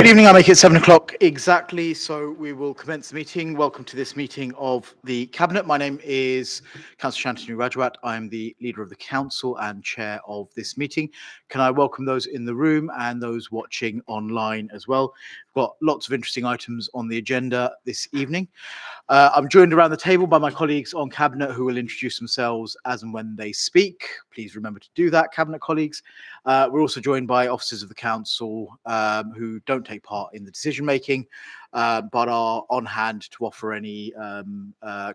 Good evening. I'll make it 7 o'clock exactly, so we will commence the meeting. Welcome to this meeting of the Cabinet. My name is Councillor Shantanu Rajawat. I'm the Leader of the Council and Chair of this meeting. Can I welcome those in the room and those watching online as well? We've got lots of interesting items on the agenda this evening. I'm joined around the table by my colleagues on Cabinet who will introduce themselves as and when they speak. Please remember to do that, Cabinet colleagues. We're also joined by officers of the Council who don't take part in the decision making, but are on hand to offer any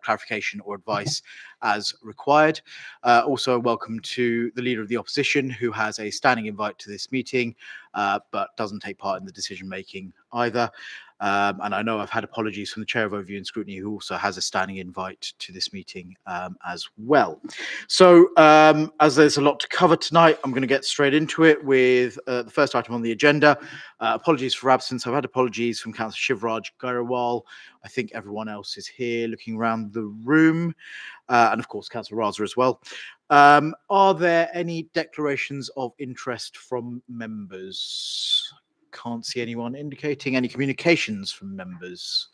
clarification or advice as required. Also, welcome to the Leader of the Opposition, who has a standing invite to this meeting, but doesn't take part in the decision making either. And I know I've had apologies from the Chair of Overview and Scrutiny, who also has a standing invite to this meeting as well. So as there's a lot to cover tonight, I'm going to get straight into it with the first item on the agenda. Apologies for absence. I've had apologies from Councillor Shivraj Gairawal. I think everyone else is here looking around the room. And of course, Councillor Raza as well. Are there any declarations of interest from members? Can't see anyone indicating. Any communications from members?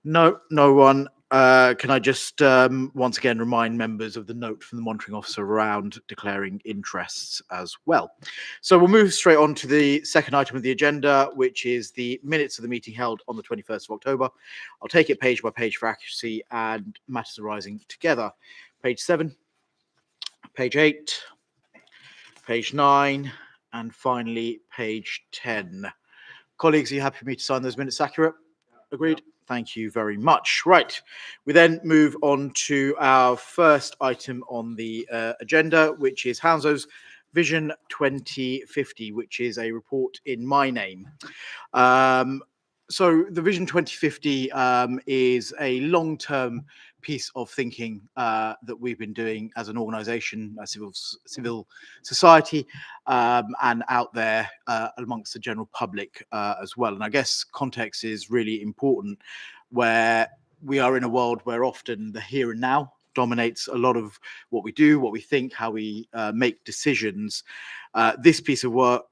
No one. Can I just once again remind members of the note from the monitoring officer around declaring interests as well. So we'll move straight on to the second item of the agenda, which is the minutes of the meeting held on the 21st of October. I'll take it page by page for accuracy and matters arising together. Page 7, page 8, page 9, and finally page 10. Colleagues, are you happy for me to sign those minutes accurate? Agreed? Thank you very much. Right, we then move on to our first item on the agenda, which is Hounslows Vision 2050, which is a report in my name. So the Vision 2050 is a long-term piece of thinking that we've been doing as an organisation, a civil society, and out there amongst the general public as well. And I guess context is really important, where we are in a world where often the here and now dominates a lot of what we do, what we think, how we make decisions. This piece of work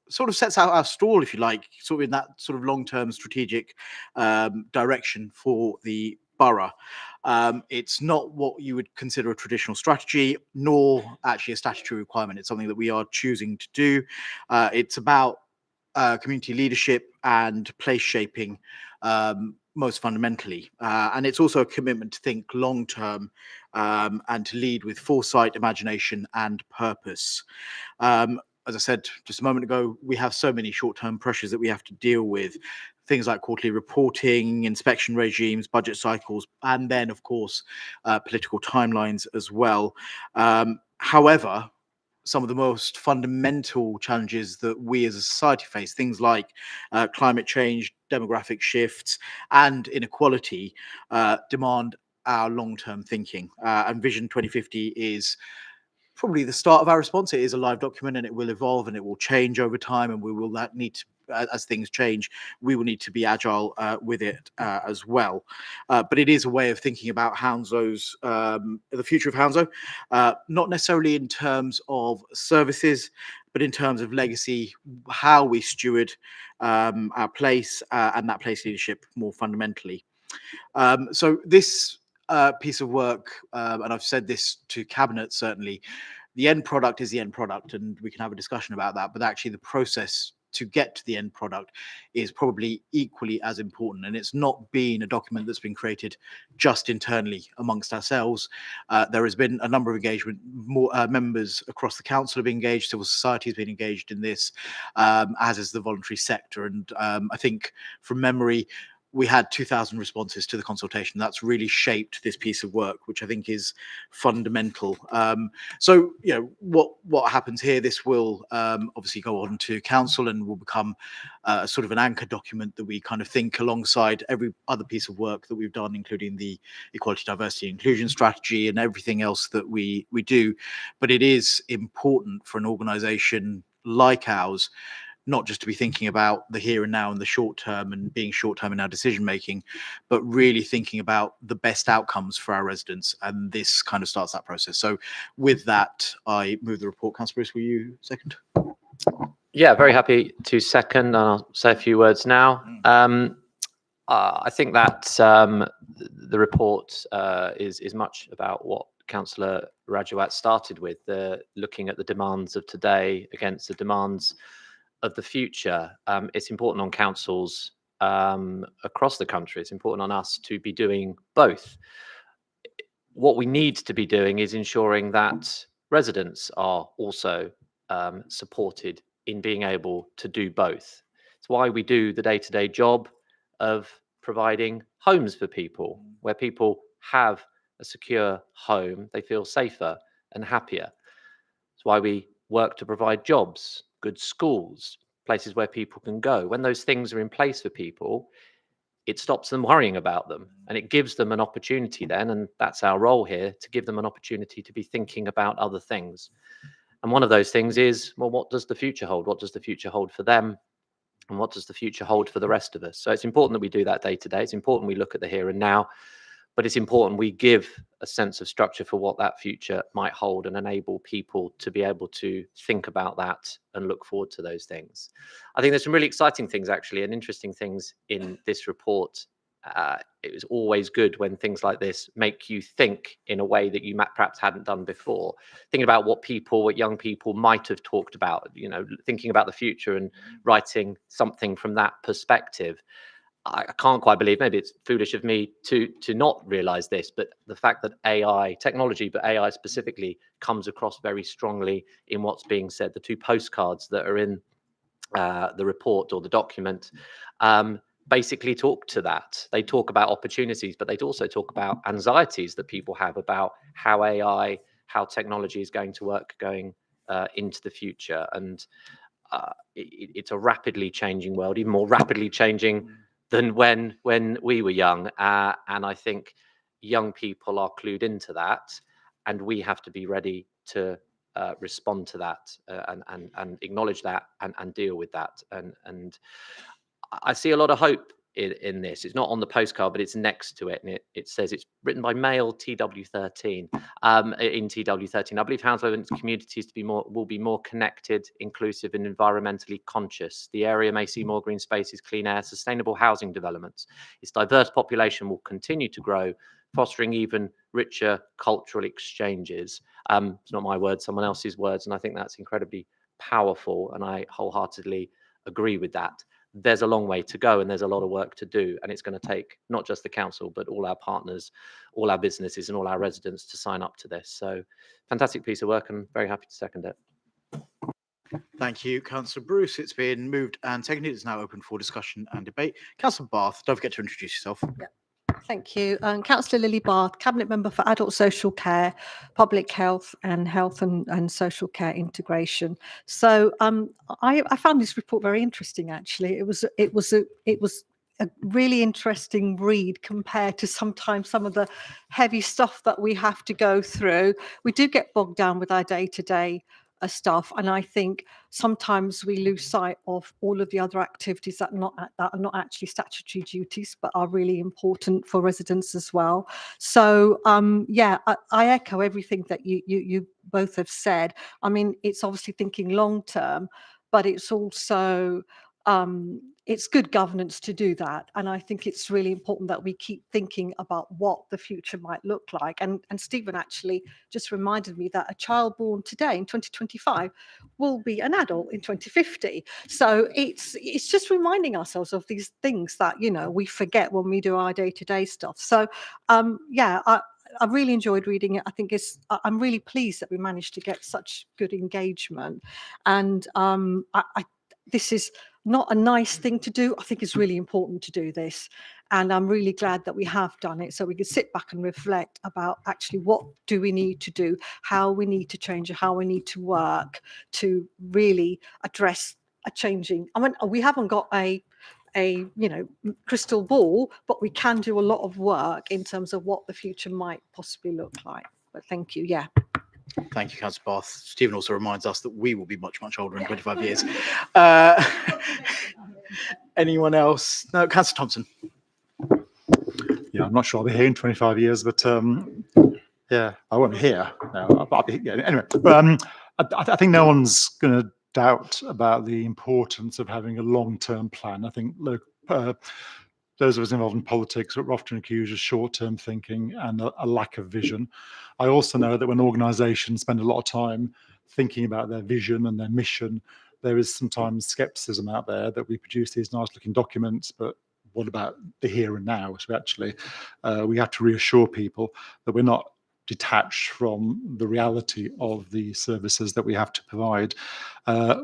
sort of sets out our stall, if you like, sort of in that sort of long-term strategic direction for the borough. It's not what you would consider a traditional strategy, nor actually a statutory requirement. It's something that we are choosing to do. It's about community leadership and place shaping, most fundamentally. And it's also a commitment to think long-term and to lead with foresight, imagination, and purpose. As I said just a moment ago, we have so many short-term pressures that we have to deal with. Things like quarterly reporting, inspection regimes, budget cycles, and then, of course, political timelines as well. However, some of the most fundamental challenges that we as a society face, things like climate change, demographic shifts, and inequality, demand our long-term thinking. And Vision 2050 is probably the start of our response. It is a live document, and it will evolve and it will change over time, and we will need to, as things change, we will need to be agile with it as well. But it is a way of thinking about Hounslows, the future of Hounslow, not necessarily in terms of services, but in terms of legacy, how we steward our place and that place leadership more fundamentally. So this piece of work, and I've said this to Cabinet certainly, the end product is the end product, and we can have a discussion about that, but actually the process to get to the end product is probably equally as important. And it's not been a document that's been created just internally amongst ourselves. There has been a number of engagement, more members across the council have been engaged, civil society has been engaged in this, as is the voluntary sector. And I think from memory, we had 2,000 responses to the consultation. That's really shaped this piece of work, which I think is fundamental. So, you know, what happens here, this will obviously go on to council and will become sort of an anchor document that we kind of think alongside every other piece of work that we've done, including the equality, diversity, inclusion strategy and everything else that we do. But it is important for an organisation like ours not just to be thinking about the here and now and the short term and being short term in our decision making, but really thinking about the best outcomes for our residents. And this kind of starts that process. So with that, I move the report. Councillor Bruce, will you second? Yeah, very happy to second, and I'll say a few words now. I think that the report is much about what Councillor Rajawat started with, looking at the demands of today against the demands of the future. It's important on councils across the country. It's important on us to be doing both. What we need to be doing is ensuring that residents are also supported in being able to do both. It's why we do the day-to-day job of providing homes for people, where people have a secure home, they feel safer and happier. It's why we work to provide jobs, good schools, places where people can go. When those things are in place for people, it stops them worrying about them, and it gives them an opportunity then, and that's our role here, to give them an opportunity to be thinking about other things. And one of those things is, well, what does the future hold? What does the future hold for them? And what does the future hold for the rest of us? So it's important that we do that day to day. It's important we look at the here and now, but it's important we give a sense of structure for what that future might hold and enable people to be able to think about that and look forward to those things. I think there's some really exciting things, actually, and interesting things in this report. It was always good when things like this make you think in a way that you perhaps hadn't done before, thinking about what young people might have talked about, thinking about the future and writing something from that perspective. I can't quite believe, maybe it's foolish of me to not realize this, but the fact that AI technology, but AI specifically, comes across very strongly in what's being said. The two postcards that are in the report or the document basically talk to that. They talk about opportunities, but they also talk about anxieties that people have about how AI, how technology is going to work going into the future. And it's a rapidly changing world, even more rapidly changing than when we were young. And I think young people are clued into that, and we have to be ready to respond to that and acknowledge that and deal with that. And I see a lot of hope in this. It's not on the postcard, but it's next to it, and it says it's written by male TW13 in TW13. I believe Hounslow and its communities will be more connected, inclusive, and environmentally conscious. The area may see more green spaces, clean air, sustainable housing developments. Its diverse population will continue to grow, fostering even richer cultural exchanges. It's not my words, someone else's words, and I think that's incredibly powerful, and I wholeheartedly agree with that. There's a long way to go, and there's a lot of work to do, and it's going to take not just the council, but all our partners, all our businesses, and all our residents to sign up to this. So fantastic piece of work, and very happy to second it. Thank you, Councillor Bruce. It's been moved and seconded. It's now open for discussion and debate. Councillor Bath, don't forget to introduce yourself. Yeah. Thank you. Councillor Lily Bath, Cabinet Member for Adult Social Care, Public Health and Social Care Integration. So I found this report very interesting, actually. It was a really interesting read compared to sometimes some of the heavy stuff that we have to go through. We do get bogged down with our day-to-day stuff, and I think sometimes we lose sight of all of the other activities that are not actually statutory duties, but are really important for residents as well. So yeah, I echo everything that you both have said. I mean, it's obviously thinking long term, but it's also it's good governance to do that. And I think it's really important that we keep thinking about what the future might look like. And Stephen actually just reminded me that a child born today in 2025 will be an adult in 2050. So it's just reminding ourselves of these things that, we forget when we do our day-to-day stuff. So yeah, I really enjoyed reading it. I think I'm really pleased that we managed to get such good engagement. And this is not a nice thing to do. I think it's really important to do this. And I'm really glad that we have done it, so we can sit back and reflect about actually what do we need to do, how we need to change, how we need to work to really address a changing. I mean, we haven't got a crystal ball, but we can do a lot of work in terms of what the future might possibly look like. But thank you. Yeah. Thank you, Councillor Bath. Stephen also reminds us that we will be much, much older in 25 years. Anyone else? No, Councillor Thompson. Yeah, I'm not sure I'll be here in 25 years, but yeah, I won't be here. No, I'll be here anyway. But I think no one's going to doubt about the importance of having a long-term plan. I think those of us involved in politics are often accused of short-term thinking and a lack of vision. I also know that when organisations spend a lot of time thinking about their vision and their mission, there is sometimes skepticism out there that we produce these nice-looking documents, but what about the here and now? So actually, we have to reassure people that we're not detached from the reality of the services that we have to provide.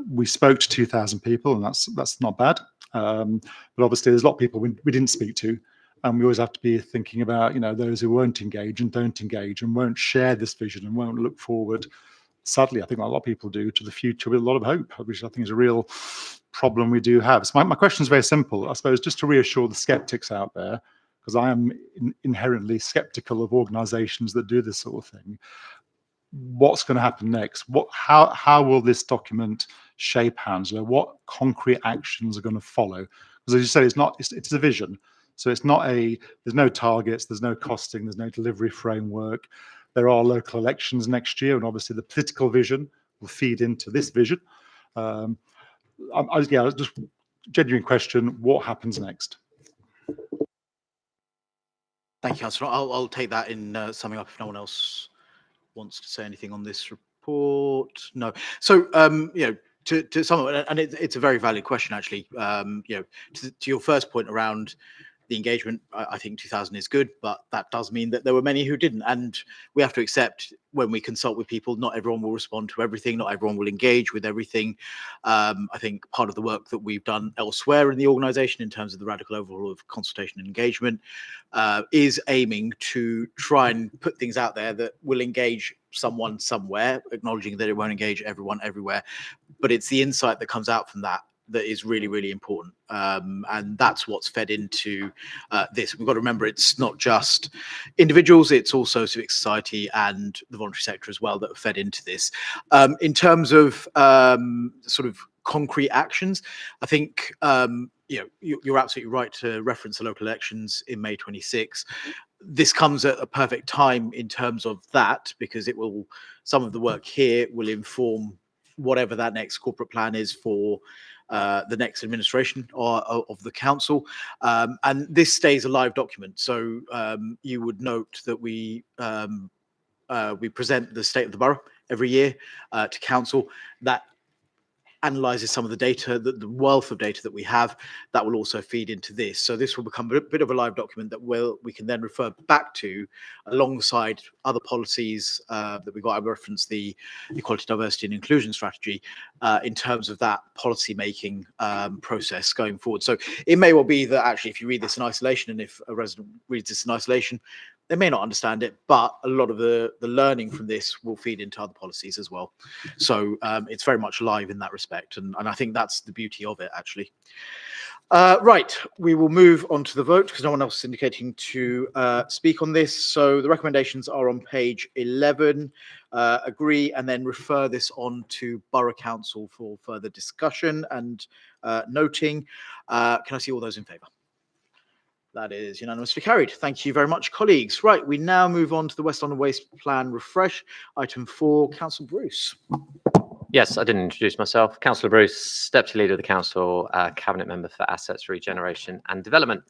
We spoke to 2,000 people, and that's not bad. But obviously, there's a lot of people we didn't speak to, and we always have to be thinking about, you know, those who won't engage and don't engage and won't share this vision and won't look forward. Sadly, I think a lot of people do, to the future with a lot of hope, which I think is a real problem we do have. So my question is very simple, I suppose, just to reassure the skeptics out there, because I am inherently skeptical of organisations that do this sort of thing. What's going to happen next? How will this document shape Hounslow? What concrete actions are going to follow? Because as you said, it's a vision. So it's not there's no targets, there's no costing, there's no delivery framework. There are local elections next year, and obviously the political vision will feed into this vision. Just genuine question, what happens next? Thank you, Councillor. I'll take that in summing up if no one else wants to say anything on this report. No. So, you know, to sum up, and it's a very valid question, actually. You know, to your first point around the engagement, I think 2,000 is good, but that does mean that there were many who didn't. And we have to accept, when we consult with people, not everyone will respond to everything, not everyone will engage with everything. I think part of the work that we've done elsewhere in the organisation in terms of the radical overhaul of consultation and engagement is aiming to try and put things out there that will engage someone somewhere, acknowledging that it won't engage everyone everywhere. But it's the insight that comes out from that is really, really important. And that's what's fed into this. We've got to remember, it's not just individuals, it's also civic society and the voluntary sector as well that are fed into this. In terms of sort of concrete actions, I think you know, you're absolutely right to reference the local elections in May 26. This comes at a perfect time in terms of that, because some of the work here will inform whatever that next corporate plan is for the next administration of the council, and this stays a live document. So you would note that we present the state of the borough every year to council. That analyzes some of the data, the wealth of data that we have, that will also feed into this. So this will become a bit of a live document that we can then refer back to alongside other policies that we've got. I referenced the Equality, Diversity and Inclusion strategy in terms of that policy making process going forward. So it may well be that actually if you read this in isolation, and if a resident reads this in isolation, they may not understand it, but a lot of the learning from this will feed into other policies as well. So it's very much live in that respect. And I think that's the beauty of it, actually. Right, we will move on to the vote because no one else is indicating to speak on this. So the recommendations are on page 11. Agree and then refer this on to Borough Council for further discussion and noting. Can I see all those in favour? That is unanimously carried. Thank you very much, colleagues. Right, we now move on to the West London Waste Plan Refresh. Item 4, Councillor Bruce. Yes, I didn't introduce myself. Councillor Bruce, Deputy Leader of the Council, Cabinet Member for Assets, Regeneration and Development.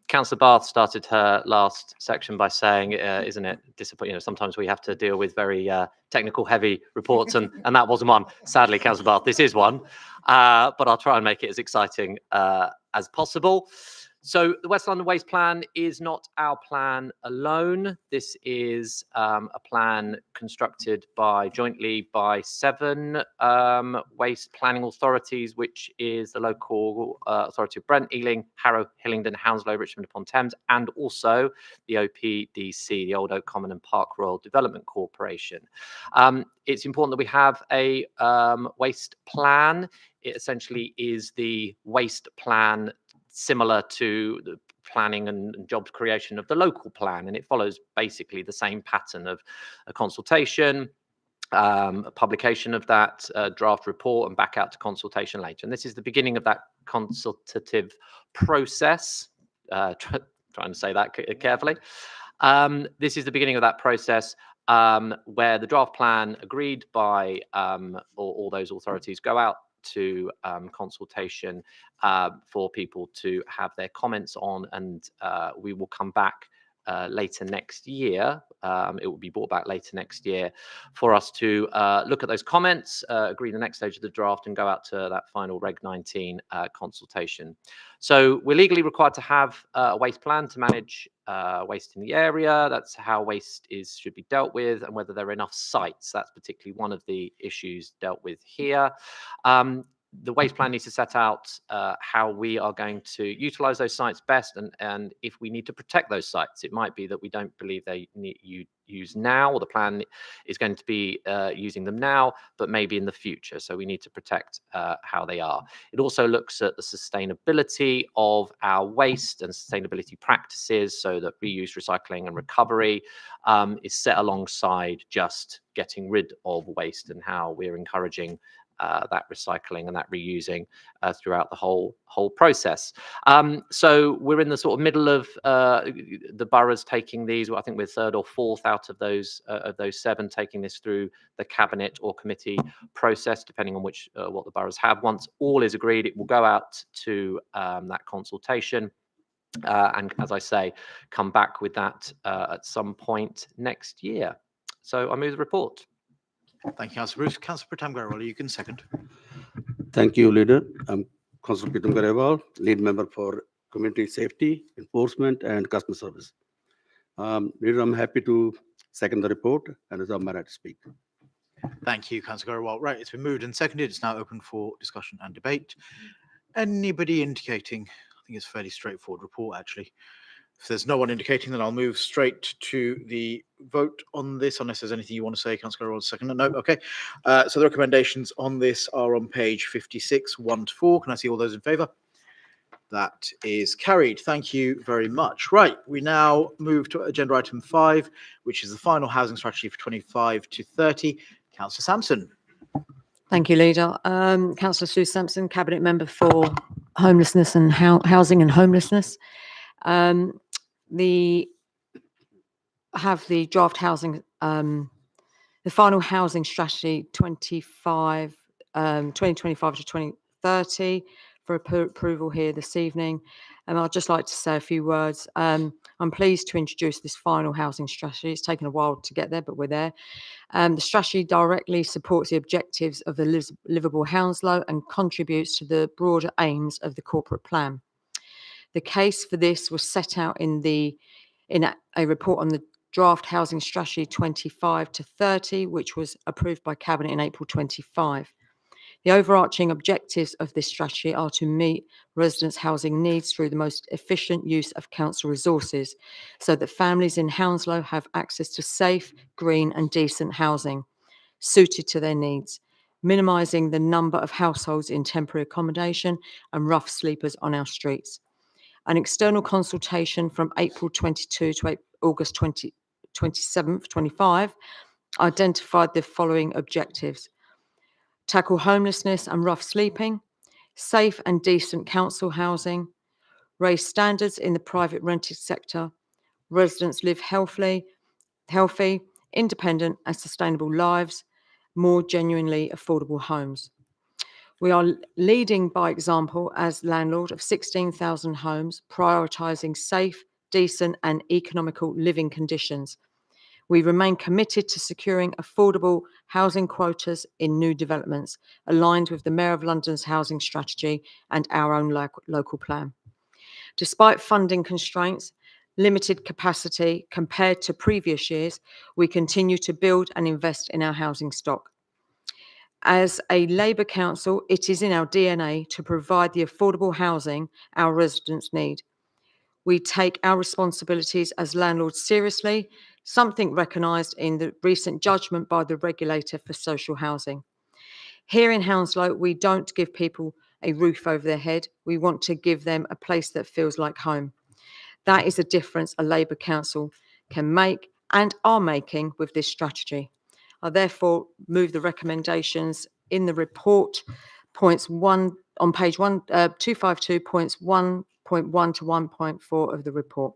Councillor Bath started her last section by saying, isn't it disappointing? You know, sometimes we have to deal with very technical heavy reports, and that wasn't one. Sadly, Councillor Bath, this is one, but I'll try and make it as exciting as possible. So the West London Waste Plan is not our plan alone. This is a plan constructed jointly by 7 waste planning authorities, which is the local authority of Brent, Ealing, Harrow, Hillingdon, Hounslow, Richmond upon Thames, and also the OPDC, the Old Oak Common and Park Royal Development Corporation. It's important that we have a waste plan. It essentially is the waste plan similar to the planning and jobs creation of the local plan, and it follows basically the same pattern of a consultation, a publication of that draft report, and back out to consultation later. And this is the beginning of that consultative process. Trying to say that carefully. This is the beginning of that process, where the draft plan agreed by all those authorities go out to consultation for people to have their comments on, and we will come back later next year. It will be brought back later next year for us to look at those comments, agree the next stage of the draft, and go out to that final Reg 19 consultation. So we're legally required to have a waste plan to manage waste in the area. That's how waste should be dealt with, and whether there are enough sites. That's particularly one of the issues dealt with here. The waste plan needs to set out how we are going to utilize those sites best, and if we need to protect those sites. It might be that we don't believe they need use now, or the plan is going to be using them now, but maybe in the future. So we need to protect how they are. It also looks at the sustainability of our waste and sustainability practices, so that reuse, recycling, and recovery is set alongside just getting rid of waste, and how we're encouraging that recycling and that reusing throughout the whole process. So we're in the sort of middle of the boroughs taking these. I think we're third or fourth out of those 7 taking this through the cabinet or committee process, depending on which what the boroughs have. Once all is agreed, it will go out to that consultation. And as I say, come back with that at some point next year. So I move the report. Thank you, Councillor Bruce. Councillor Pritam Grewal, you can second. Thank you, Leader. I'm Councillor Pritam Grewal, Lead Member for Community Safety, Enforcement and Customer Service. Leader, I'm happy to second the report, and it's on my right to speak. Thank you, Councillor Grewal. Right, it's been moved and seconded. It's now open for discussion and debate. Anybody indicating? I think it's a fairly straightforward report, actually. If there's no one indicating, then I'll move straight to the vote on this, unless there's anything you want to say, Councillor Grewal, second. No, okay. So the recommendations on this are on page 56, 1 to 4. Can I see all those in favour? That is carried. Thank you very much. Right, we now move to agenda item 5, which is the final housing strategy for 25 to 30. Councillor Sampson. Thank you, Leader. Councillor Sue Sampson, Cabinet Member for Homelessness and Housing and Homelessness. The draft housing, the final housing strategy 2025 to 2030 for approval here this evening. And I'd just like to say a few words. I'm pleased to introduce this final housing strategy. It's taken a while to get there, but we're there. The strategy directly supports the objectives of the Livable Hounslow and contributes to the broader aims of the corporate plan. The case for this was set out in a report on the draft housing strategy 25 to 30, which was approved by Cabinet in April 25. The overarching objectives of this strategy are to meet residents' housing needs through the most efficient use of council resources, so that families in Hounslow have access to safe, green and decent housing suited to their needs, minimising the number of households in temporary accommodation and rough sleepers on our streets. An external consultation from April 22 to August 27, 25 identified the following objectives: tackle homelessness and rough sleeping, safe and decent council housing, raise standards in the private rented sector, residents live healthy, independent and sustainable lives, more genuinely affordable homes. We are leading by example as landlord of 16,000 homes, prioritising safe, decent and economical living conditions. We remain committed to securing affordable housing quotas in new developments, aligned with the Mayor of London's housing strategy and our own local plan. Despite funding constraints, limited capacity compared to previous years, we continue to build and invest in our housing stock. As a Labour council, it is in our DNA to provide the affordable housing our residents need. We take our responsibilities as landlords seriously, something recognised in the recent judgment by the regulator for social housing. Here in Hounslow, we don't give people a roof over their head. We want to give them a place that feels like home. That is a difference a Labour council can make and are making with this strategy. I therefore move the recommendations in the report, points 1 on page 252, points 1.1 to 1.4 of the report.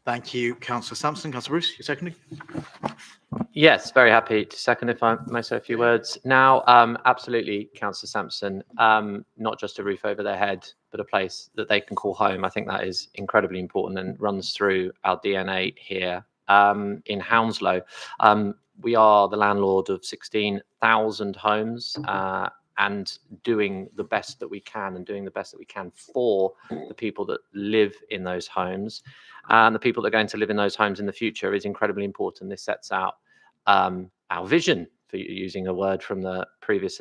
Thank you, Councillor Sampson. Councillor Bruce, you seconding? Yes, very happy to second, if I may say a few words. Now, absolutely, Councillor Sampson, not just a roof over their head, but a place that they can call home. I think that is incredibly important and runs through our DNA here in Hounslow. We are the landlord of 16,000 homes and doing the best that we can for the people that live in those homes. And the people that are going to live in those homes in the future is incredibly important. This sets out our vision, for using a word from the previous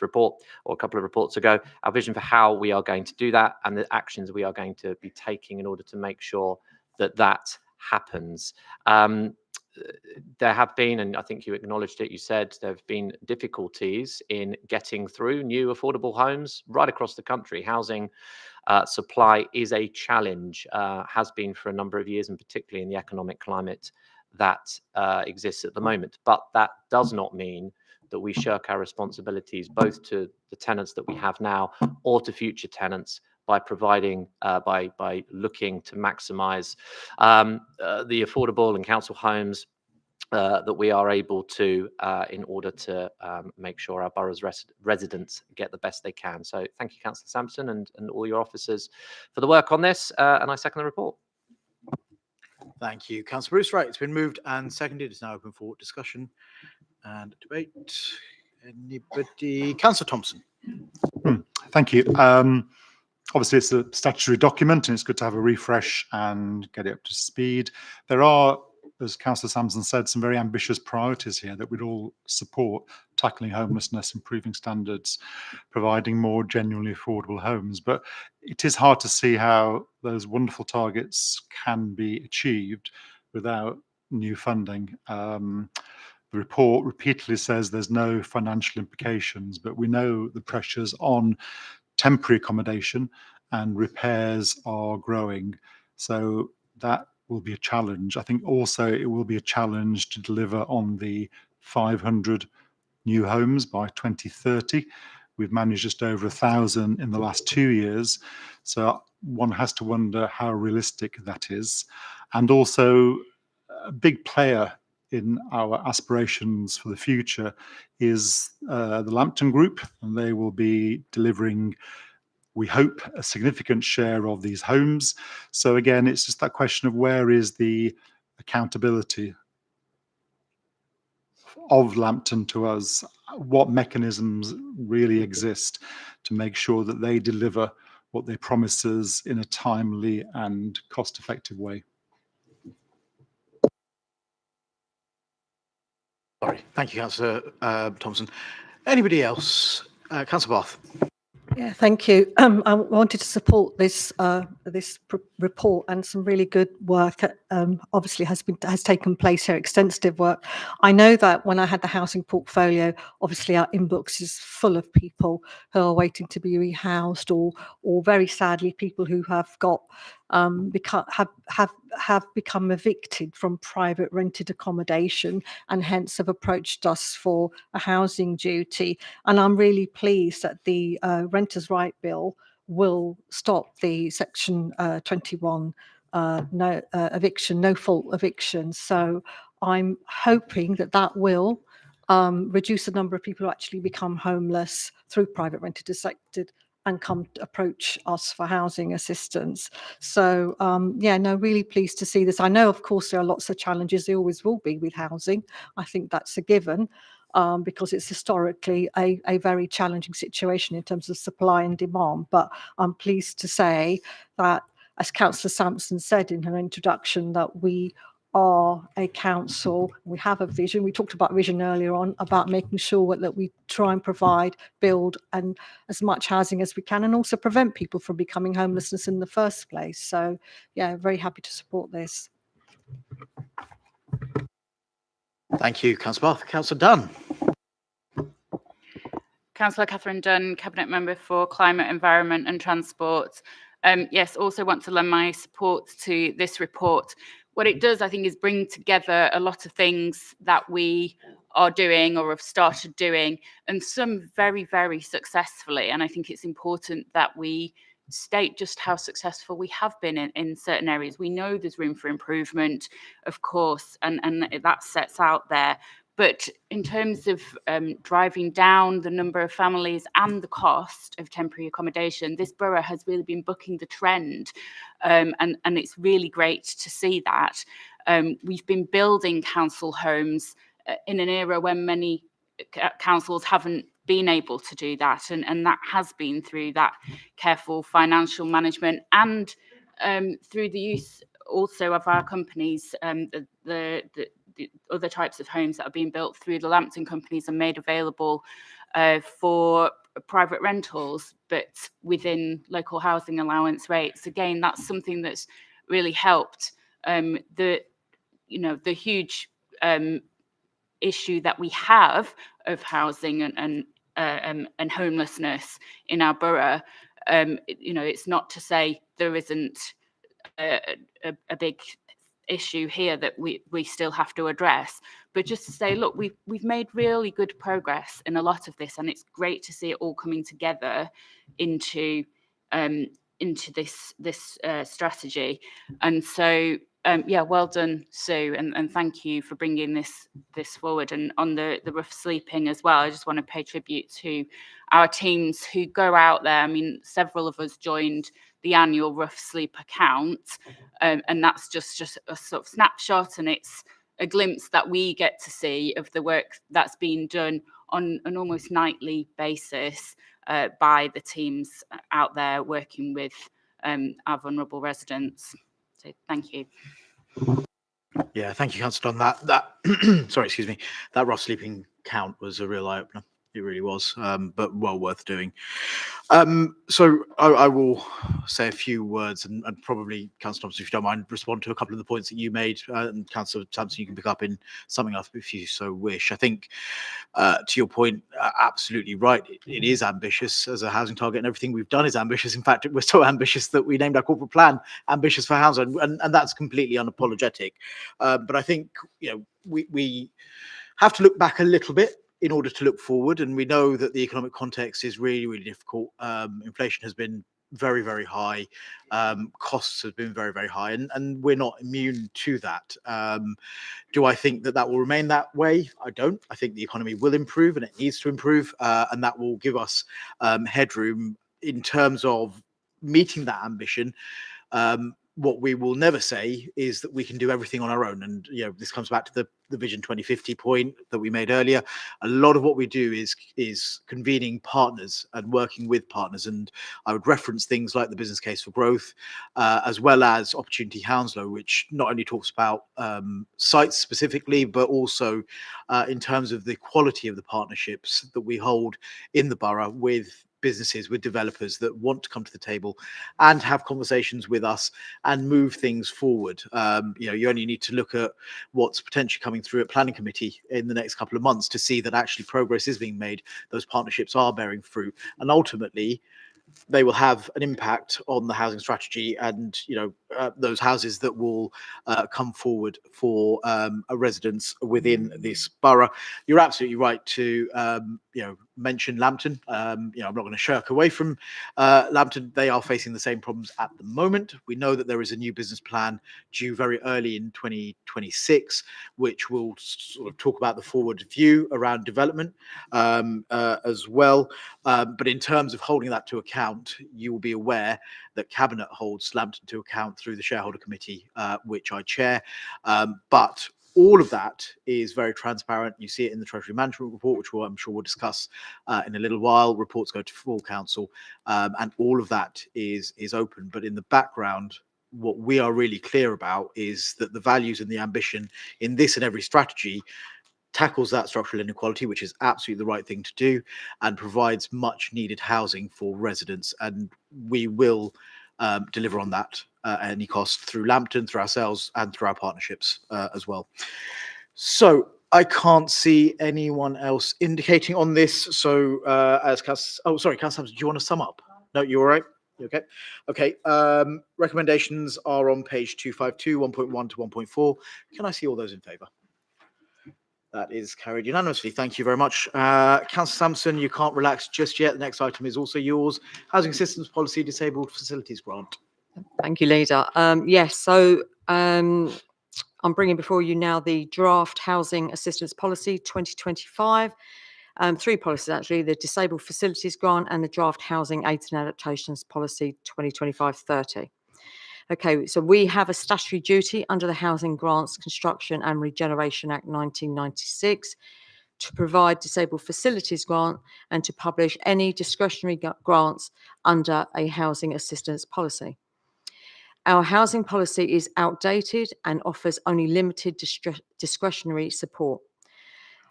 report or a couple of reports ago, our vision for how we are going to do that and the actions we are going to be taking in order to make sure that that happens. There have been, and I think you acknowledged it, you said there have been difficulties in getting through new affordable homes right across the country. Housing supply is a challenge, has been for a number of years, and particularly in the economic climate that exists at the moment. But that does not mean that we shirk our responsibilities both to the tenants that we have now or to future tenants by providing, by looking to maximise the affordable and council homes that we are able to in order to make sure our borough's residents get the best they can. So thank you, Councillor Sampson, and all your officers for the work on this, and I second the report. Thank you, Councillor Bruce. Right, it's been moved and seconded. It's now open for discussion and debate. Anybody? Councillor Thompson. Thank you. Obviously, it's a statutory document and it's good to have a refresh and get it up to speed. There are, as Councillor Sampson said, some very ambitious priorities here that we'd all support: tackling homelessness, improving standards, providing more genuinely affordable homes. But it is hard to see how those wonderful targets can be achieved without new funding. The report repeatedly says there's no financial implications, but we know the pressures on temporary accommodation and repairs are growing. So that will be a challenge. I think also it will be a challenge to deliver on the 500 new homes by 2030. We've managed just over 1,000 in the last 2 years. So one has to wonder how realistic that is. And also a big player in our aspirations for the future is the Lambton Group, and they will be delivering, we hope, a significant share of these homes. So again, it's just that question of where is the accountability of Lambton to us? What mechanisms really exist to make sure that they deliver what they promise us in a timely and cost-effective way? Sorry. Thank you, Councillor Thompson. Anybody else? Councillor Bath. Yeah, thank you. I wanted to support this report, and some really good work obviously has taken place here, extensive work. I know that when I had the housing portfolio, obviously our inbox is full of people who are waiting to be rehoused, or very sadly people who have got have become evicted from private rented accommodation and hence have approached us for a housing duty. And I'm really pleased that the Renters' Right Bill will stop the Section 21 eviction, no fault eviction. So I'm hoping that that will reduce the number of people who actually become homeless through private rented affected and come to approach us for housing assistance. So yeah, no, really pleased to see this. I know, of course, there are lots of challenges. There always will be with housing. I think that's a given, because it's historically a very challenging situation in terms of supply and demand. But I'm pleased to say that, as Councillor Sampson said in her introduction, that we are a council, we have a vision. We talked about vision earlier on, about making sure that we try and provide, build and as much housing as we can, and also prevent people from becoming homeless in the first place. So yeah, very happy to support this. Thank you, Councillor Bath. Councillor Dunn. Councillor Catherine Dunn, Cabinet Member for Climate, Environment and Transport. Yes, also want to lend my support to this report. What it does, I think, is bring together a lot of things that we are doing or have started doing, and some very, very successfully. And I think it's important that we state just how successful we have been in certain areas. We know there's room for improvement, of course, and that sets out there. But in terms of driving down the number of families and the cost of temporary accommodation, this borough has really been bucking the trend, and it's really great to see that. We've been building council homes in an era when many councils haven't been able to do that, and that has been through that careful financial management and through the use also of our companies, the other types of homes that are being built through the Lambton companies are made available for private rentals, but within local housing allowance rates. Again, that's something that's really helped the huge issue that we have of housing and homelessness in our borough. It's not to say there isn't a big issue here that we still have to address, but just to say, look, we've made really good progress in a lot of this, and it's great to see it all coming together into this strategy. And so well done, Sue, and thank you for bringing this forward. And on the rough sleeping as well, I just want to pay tribute to our teams who go out there. I mean, several of us joined the annual rough sleep account, and that's just a sort of snapshot, and it's a glimpse that we get to see of the work that's being done on an almost nightly basis by the teams out there working with our vulnerable residents. So thank you. Yeah, thank you, Councillor, on that. Sorry, excuse me. That rough sleeping count was a real eye opener. It really was, but well worth doing. So I will say a few words, and probably, Councillor Thompson, if you don't mind, respond to a couple of the points that you made, and Councillor Sampson, you can pick up in something else if you so wish. I think, to your point, absolutely right. It is ambitious as a housing target, and everything we've done is ambitious. In fact, we're so ambitious that we named our corporate plan "Ambitious for Housing," and that's completely unapologetic. But I think we have to look back a little bit in order to look forward, and we know that the economic context is really, really difficult. Inflation has been very, very high. Costs have been very, very high, and we're not immune to that. Do I think that will remain that way? I don't. I think the economy will improve, and it needs to improve, and that will give us headroom in terms of meeting that ambition. What we will never say is that we can do everything on our own. And, this comes back to the Vision 2050 point that we made earlier. A lot of what we do is convening partners and working with partners. And I would reference things like the Business Case for Growth, as well as Opportunity Hounslow, which not only talks about sites specifically, but also in terms of the quality of the partnerships that we hold in the borough with businesses, with developers that want to come to the table and have conversations with us and move things forward. You only need to look at what's potentially coming through at planning committee in the next couple of months to see that actually progress is being made. Those partnerships are bearing fruit, and ultimately they will have an impact on the housing strategy and those houses that will come forward for residents within this borough. You're absolutely right to mention Lambton. I'm not going to shirk away from Lambton. They are facing the same problems at the moment. We know that there is a new business plan due very early in 2026, which will sort of talk about the forward view around development as well. But in terms of holding that to account, you will be aware that Cabinet holds Lambton to account through the shareholder committee, which I chair. But all of that is very transparent. You see it in the Treasury Management Report, which I'm sure we'll discuss in a little while. Reports go to full council, and all of that is open. But in the background, what we are really clear about is that the values and the ambition in this and every strategy tackles that structural inequality, which is absolutely the right thing to do, and provides much needed housing for residents. And we will deliver on that at any cost through Lambton, through ourselves, and through our partnerships as well. So I can't see anyone else indicating on this. So Councillor Sampson, do you want to sum up? No, you all right? Okay. Okay. Recommendations are on page 252, 1.1 to 1.4. Can I see all those in favour? That is carried unanimously. Thank you very much. Councillor Sampson, you can't relax just yet. The next item is also yours. Housing Assistance Policy Disabled Facilities Grant. Thank you, Leader. Yes, so I'm bringing before you now the draft Housing Assistance Policy 2025. Three policies, actually, the Disabled Facilities Grant and the Draft Housing Aids and Adaptations Policy 2025-30. Okay, so we have a statutory duty under the Housing Grants, Construction and Regeneration Act 1996 to provide disabled facilities grant and to publish any discretionary grants under a housing assistance policy. Our housing policy is outdated and offers only limited discretionary support.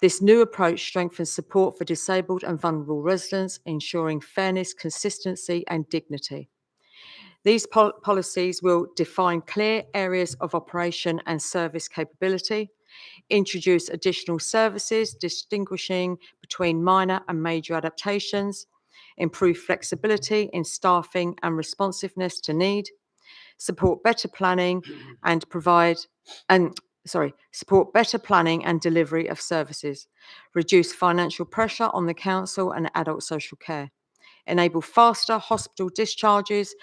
This new approach strengthens support for disabled and vulnerable residents, ensuring fairness, consistency and dignity. These policies will define clear areas of operation and service capability, introduce additional services distinguishing between minor and major adaptations, improve flexibility in staffing and responsiveness to need, support better planning and support better planning and delivery of services, reduce financial pressure on the council and adult social care, enable faster hospital discharges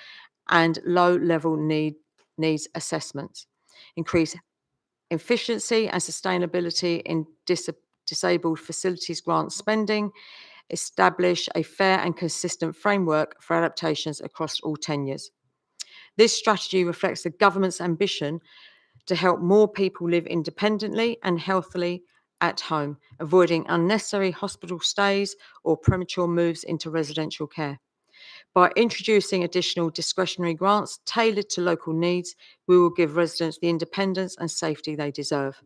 and low-level needs assessments, increase efficiency and sustainability in disabled facilities grant spending, establish a fair and consistent framework for adaptations across all tenures. This strategy reflects the government's ambition to help more people live independently and healthily at home, avoiding unnecessary hospital stays or premature moves into residential care. By introducing additional discretionary grants tailored to local needs, we will give residents the independence and safety they deserve.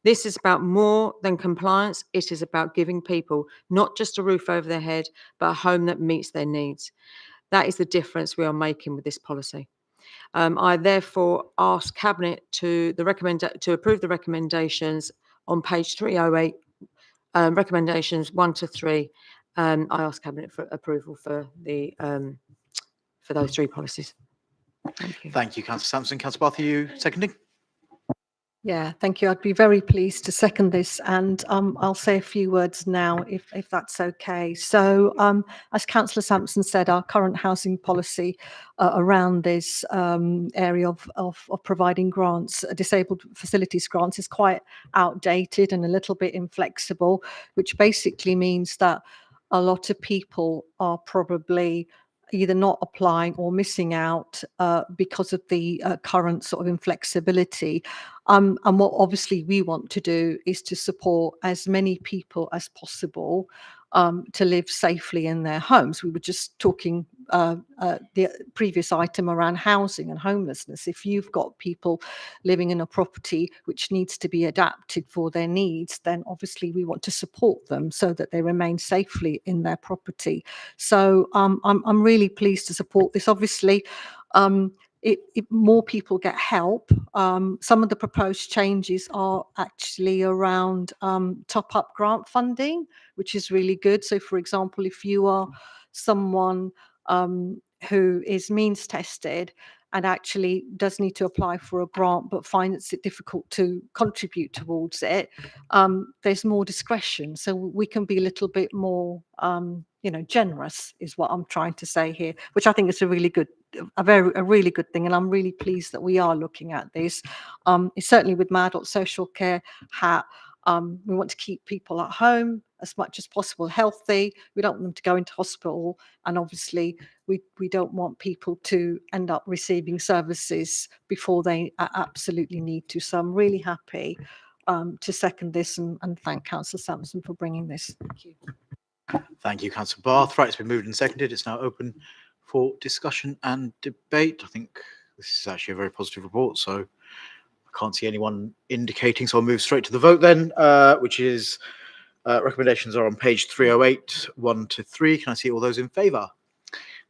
This is about more than compliance. It is about giving people not just a roof over their head, but a home that meets their needs. That is the difference we are making with this policy. I therefore ask Cabinet to approve the recommendations on page 308, recommendations 1 to 3. I ask Cabinet for approval for those three policies. Thank you. Thank you, Councillor Sampson. Councillor Bath, are you seconding? Yeah, thank you. I'd be very pleased to second this, and I'll say a few words now, if that's okay. So, as Councillor Sampson said, our current housing policy around this area of providing grants, disabled facilities grants, is quite outdated and a little bit inflexible, which basically means that a lot of people are probably either not applying or missing out because of the current sort of inflexibility. And what obviously we want to do is to support as many people as possible to live safely in their homes. We were just talking the previous item around housing and homelessness. If you've got people living in a property which needs to be adapted for their needs, then obviously we want to support them so that they remain safely in their property. So I'm really pleased to support this. Obviously, if more people get help, some of the proposed changes are actually around top-up grant funding, which is really good. So, for example, if you are someone who is means tested and actually does need to apply for a grant but finds it difficult to contribute towards it, there's more discretion. So we can be a little bit more, generous is what I'm trying to say here, which I think is a really good thing. And I'm really pleased that we are looking at this. It's certainly with my adult social care hat. We want to keep people at home as much as possible healthy. We don't want them to go into hospital. And obviously, we don't want people to end up receiving services before they absolutely need to. So I'm really happy to second this and thank Councillor Sampson for bringing this. Thank you. Thank you, Councillor Bath. Right, it's been moved and seconded. It's now open for discussion and debate. I think this is actually a very positive report, so I can't see anyone indicating, so I'll move straight to the vote then, which is recommendations are on page 308, 1 to 3. Can I see all those in favour?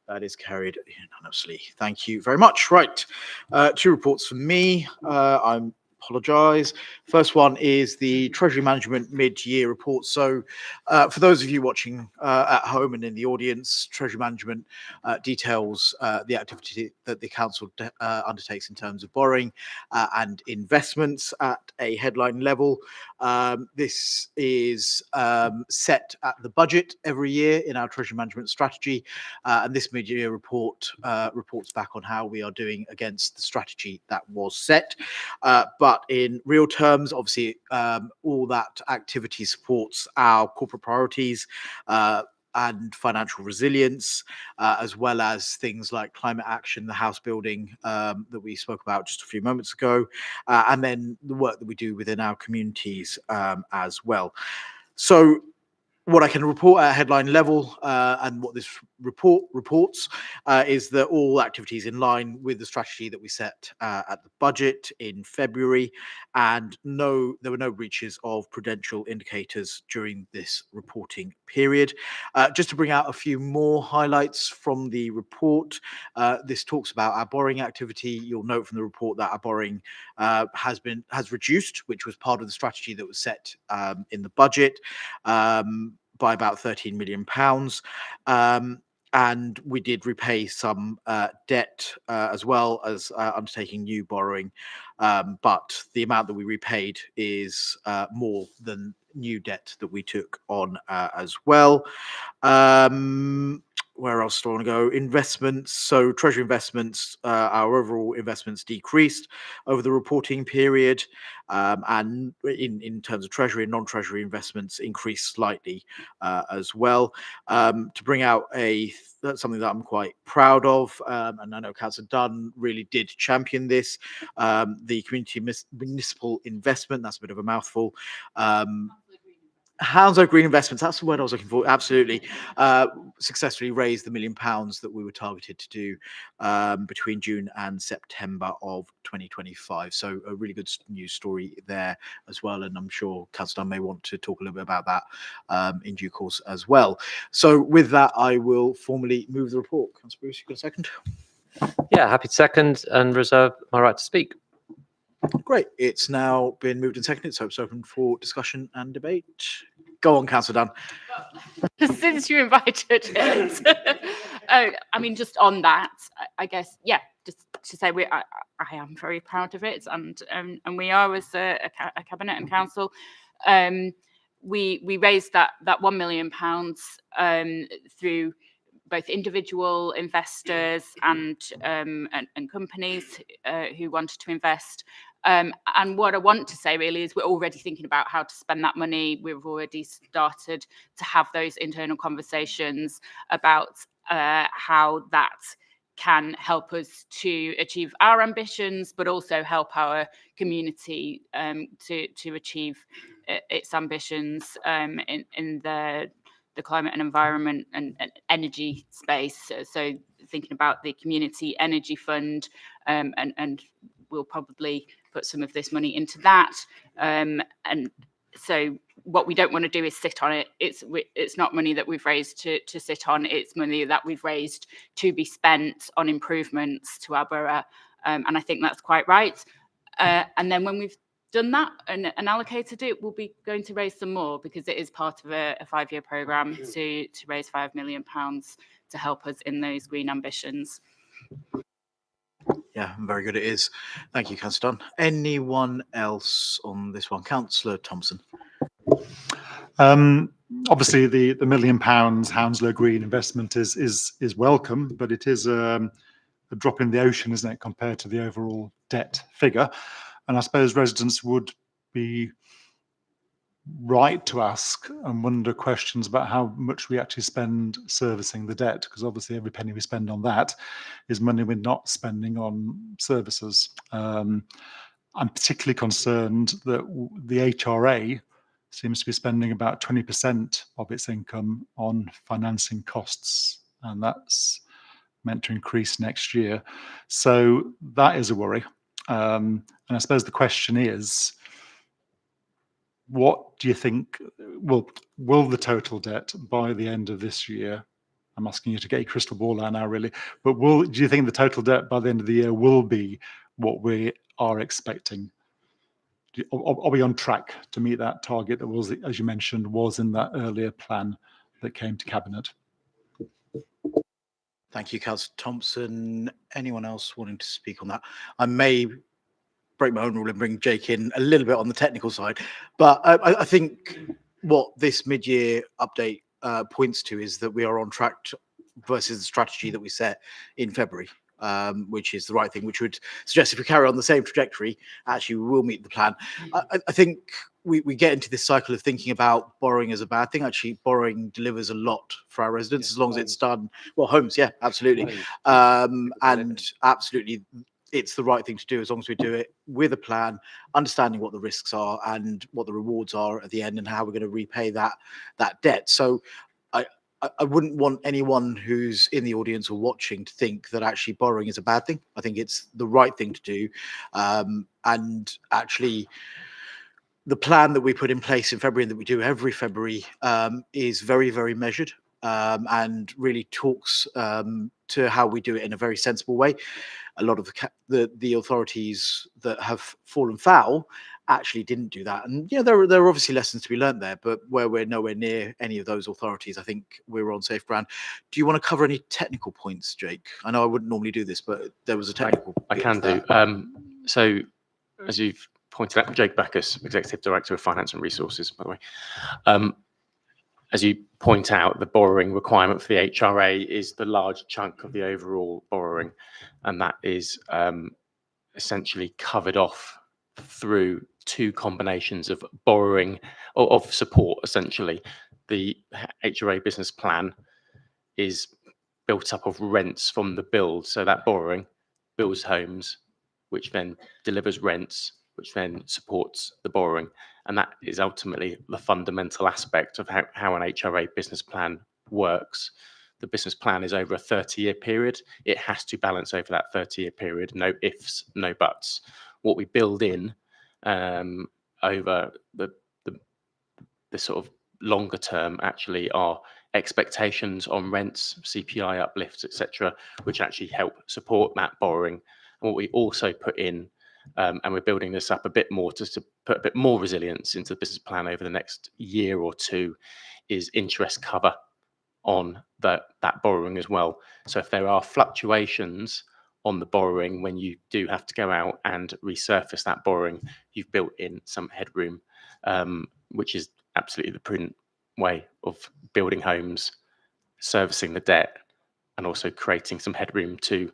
That is carried unanimously. Thank you very much. Right, two reports from me. I'm apologise. First one is the Treasury Management mid-year report. So for those of you watching at home and in the audience, Treasury Management details the activity that the Council undertakes in terms of borrowing and investments at a headline level. This is set at the budget every year in our Treasury Management strategy, and this mid-year report reports back on how we are doing against the strategy that was set. But in real terms, obviously, all that activity supports our corporate priorities and financial resilience, as well as things like climate action, the house building that we spoke about just a few moments ago, and then the work that we do within our communities as well. So what I can report at a headline level and what this report reports is that all activities in line with the strategy that we set at the budget in February, and there were no breaches of prudential indicators during this reporting period. Just to bring out a few more highlights from the report, this talks about our borrowing activity. You'll note from the report that our borrowing has reduced, which was part of the strategy that was set in the budget, by about £13 million. And we did repay some debt as well as undertaking new borrowing. But the amount that we repaid is more than new debt that we took on as well. Where else do I want to go? Investments. So Treasury investments, our overall investments decreased over the reporting period. And in terms of Treasury and non-Treasury investments increased slightly as well. To bring out that's something that I'm quite proud of, and I know Councillor Dunn really did champion this, the community municipal investment, that's a bit of a mouthful. Hounslow Green Investments, that's the word I was looking for, absolutely, successfully raised the £1 million that we were targeted to do between June and September of 2025. So a really good news story there as well. And I'm sure Councillor Dunn may want to talk a little bit about that in due course as well. So with that, I will formally move the report. Councillor Bruce, you got a second? Yeah, happy to second and reserve my right to speak. Great. It's now been moved and seconded, so it's open for discussion and debate. Go on, Councillor Dunn. Since you invited it, I mean, just on that, I guess, yeah, just to say I am very proud of it, and we are as a cabinet and council. We raised that £1 million through both individual investors and companies who wanted to invest. And what I want to say really is we're already thinking about how to spend that money. We've already started to have those internal conversations about how that can help us to achieve our ambitions, but also help our community to achieve its ambitions in the climate and environment and energy space. So thinking about the Community Energy Fund, and we'll probably put some of this money into that. And so what we don't want to do is sit on it. It's not money that we've raised to sit on. It's money that we've raised to be spent on improvements to our borough. And I think that's quite right. And then when we've done that and allocated it, we'll be going to raise some more, because it is part of a 5-year programme to raise £5 million to help us in those green ambitions. Yeah, very good it is. Thank you, Councillor Dunn. Anyone else on this one? Councillor Thompson. Obviously, the £1 million Hounslow Green investment is welcome, but it is a drop in the ocean, isn't it, compared to the overall debt figure? And I suppose residents would be right to ask and wonder questions about how much we actually spend servicing the debt, because obviously every penny we spend on that is money we're not spending on services. I'm particularly concerned that the HRA seems to be spending about 20% of its income on financing costs, and that's meant to increase next year. So that is a worry. And I suppose the question is, what do you think will the total debt by the end of this year? I'm asking you to get your crystal ball out now, really. But do you think the total debt by the end of the year will be what we are expecting? are we on track to meet that target that was, as you mentioned, was in that earlier plan that came to Cabinet? Thank you, Councillor Thompson. Anyone else wanting to speak on that? I may break my own rule and bring Jake in a little bit on the technical side, but I think what this mid-year update points to is that we are on track versus the strategy that we set in February, which is the right thing, which would suggest if we carry on the same trajectory, actually we will meet the plan. I think we get into this cycle of thinking about borrowing as a bad thing. Actually, borrowing delivers a lot for our residents as long as it's done well. Homes, yeah, absolutely, and absolutely, it's the right thing to do as long as we do it with a plan, understanding what the risks are and what the rewards are at the end, and how we're going to repay that debt. So, I wouldn't want anyone who's in the audience or watching to think that actually borrowing is a bad thing. I think it's the right thing to do, and actually, the plan that we put in place in February and that we do every February is very, very measured and really talks to how we do it in a very sensible way. A lot of the authorities that have fallen foul actually didn't do that, and there are obviously lessons to be learned there. But where we're nowhere near any of those authorities, I think we're on safe ground. Do you want to cover any technical points, Jake? I know I wouldn't normally do this, but there was a technical. I can do. So, as you've pointed out, Jake Backus, Executive Director of Finance and Resources, by the way. As you point out, the borrowing requirement for the HRA is the large chunk of the overall borrowing, and that is essentially covered off through two combinations of borrowing of support. Essentially, the HRA business plan is built up of rents from the build, so that borrowing builds homes, which then delivers rents, which then supports the borrowing. And that is ultimately the fundamental aspect of how an HRA business plan works. The business plan is over a 30-year period. It has to balance over that 30-year period. No ifs, no buts. What we build in over the sort of longer term actually are expectations on rents, CPI uplifts, etc., which actually help support that borrowing. And what we also put in, and we're building this up a bit more to put a bit more resilience into the business plan over the next year or two, is interest cover on that borrowing as well. So if there are fluctuations on the borrowing when you do have to go out and resurface that borrowing, you've built in some headroom, which is absolutely the prudent way of building homes, servicing the debt, and also creating some headroom to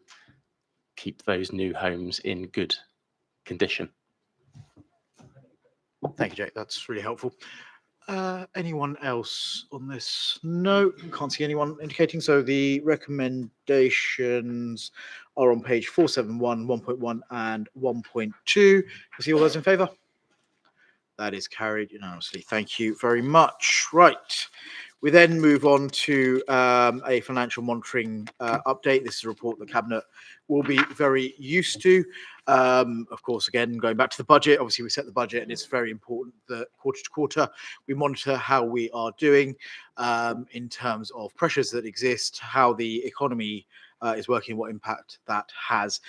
keep those new homes in good condition. Thank you, Jake. That's really helpful. Anyone else on this? No, can't see anyone indicating. So the recommendations are on page 471, 1.1 and 1.2. I see all those in favour? That is carried unanimously. Thank you very much. Right. We then move on to a financial monitoring update. This is a report the Cabinet will be very used to. Of course, again, going back to the budget, obviously we set the budget and it's very important that quarter to quarter we monitor how we are doing in terms of pressures that exist, how the economy is working, what impact that has.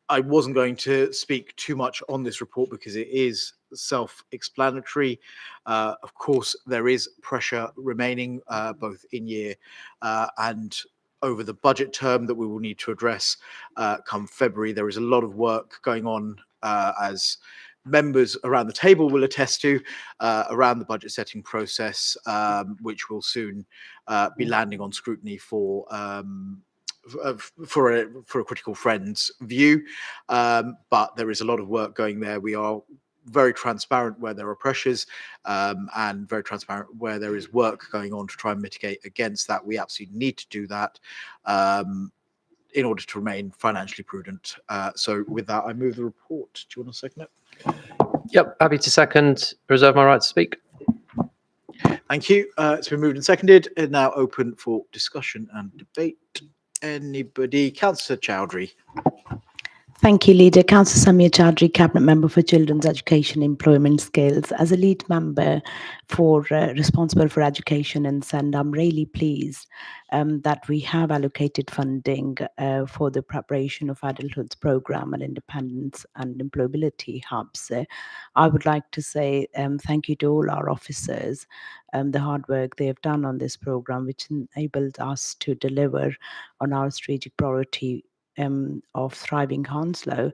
I wasn't going to speak too much on this report because it is self-explanatory. Of course, there is pressure remaining both in year and over the budget term that we will need to address come February. There is a lot of work going on as members around the table will attest to around the budget setting process, which will soon be landing on scrutiny for a critical friends view, but there is a lot of work going there. We are very transparent where there are pressures and very transparent where there is work going on to try and mitigate against that. We absolutely need to do that in order to remain financially prudent. So with that, I move the report. Do you want to second it? Yep, happy to second. Reserve my right to speak. Thank you. It's been moved and seconded and now open for discussion and debate. Anybody? Councillor Chowdhury. Thank you, Leader. Councillor Samia Chaudhry, Cabinet Member for Children's Education Employment Skills. As a lead member for responsible for education in SEND, I'm really pleased that we have allocated funding for the preparation of adulthood's program and independence and employability hubs. I would like to say thank you to all our officers, the hard work they have done on this program, which enabled us to deliver on our strategic priority of Thriving Hounslow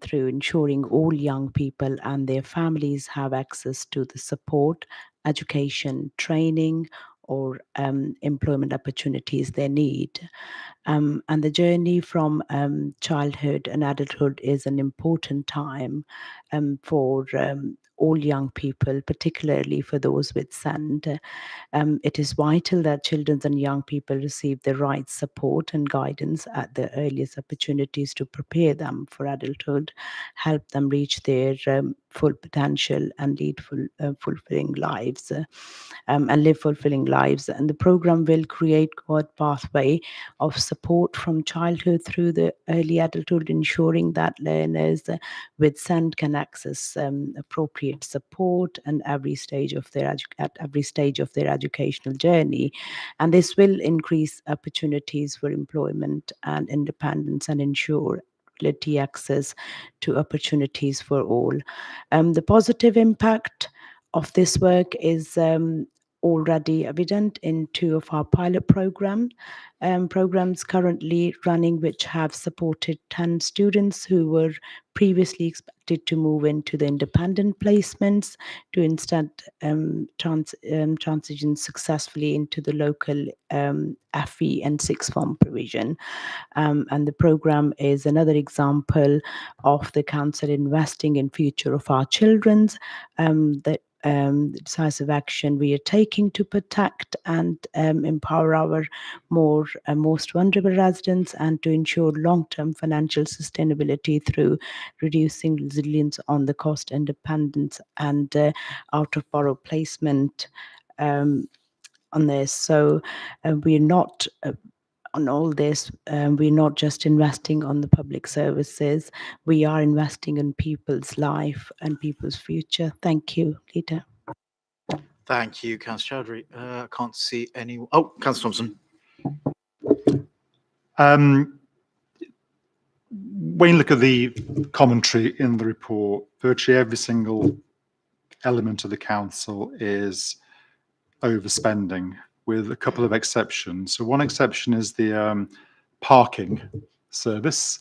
through ensuring all young people and their families have access to the support, education, training, or employment opportunities they need. And the journey from childhood and adulthood is an important time for all young people, particularly for those with SEND. It is vital that children and young people receive the right support and guidance at the earliest opportunities to prepare them for adulthood, help them reach their full potential and lead fulfilling lives and live fulfilling lives. And the program will create a pathway of support from childhood through the early adulthood, ensuring that learners with SEND can access appropriate support and every stage of their at every stage of their educational journey. And this will increase opportunities for employment and independence and ensure equality access to opportunities for all. The positive impact of this work is already evident in two of our pilot programs currently running, which have supported 10 students who were previously expected to move into the independent placements to instead transition successfully into the local FE and sixth form provision. And the program is another example of the council investing in future of our children's that decisive action we are taking to protect and empower our most vulnerable residents and to ensure long-term financial sustainability through reducing resilience on the cost independence and out-of-borough placement on this. So we're not on all this, we're not just investing on the public services, we are investing in people's life and people's future. Thank you, Leader. Thank you, Councillor Chowdhury. I can't see any. Oh, Councillor Thompson. When you look at the commentary in the report, virtually every single element of the council is overspending, with a couple of exceptions. So one exception is the parking service,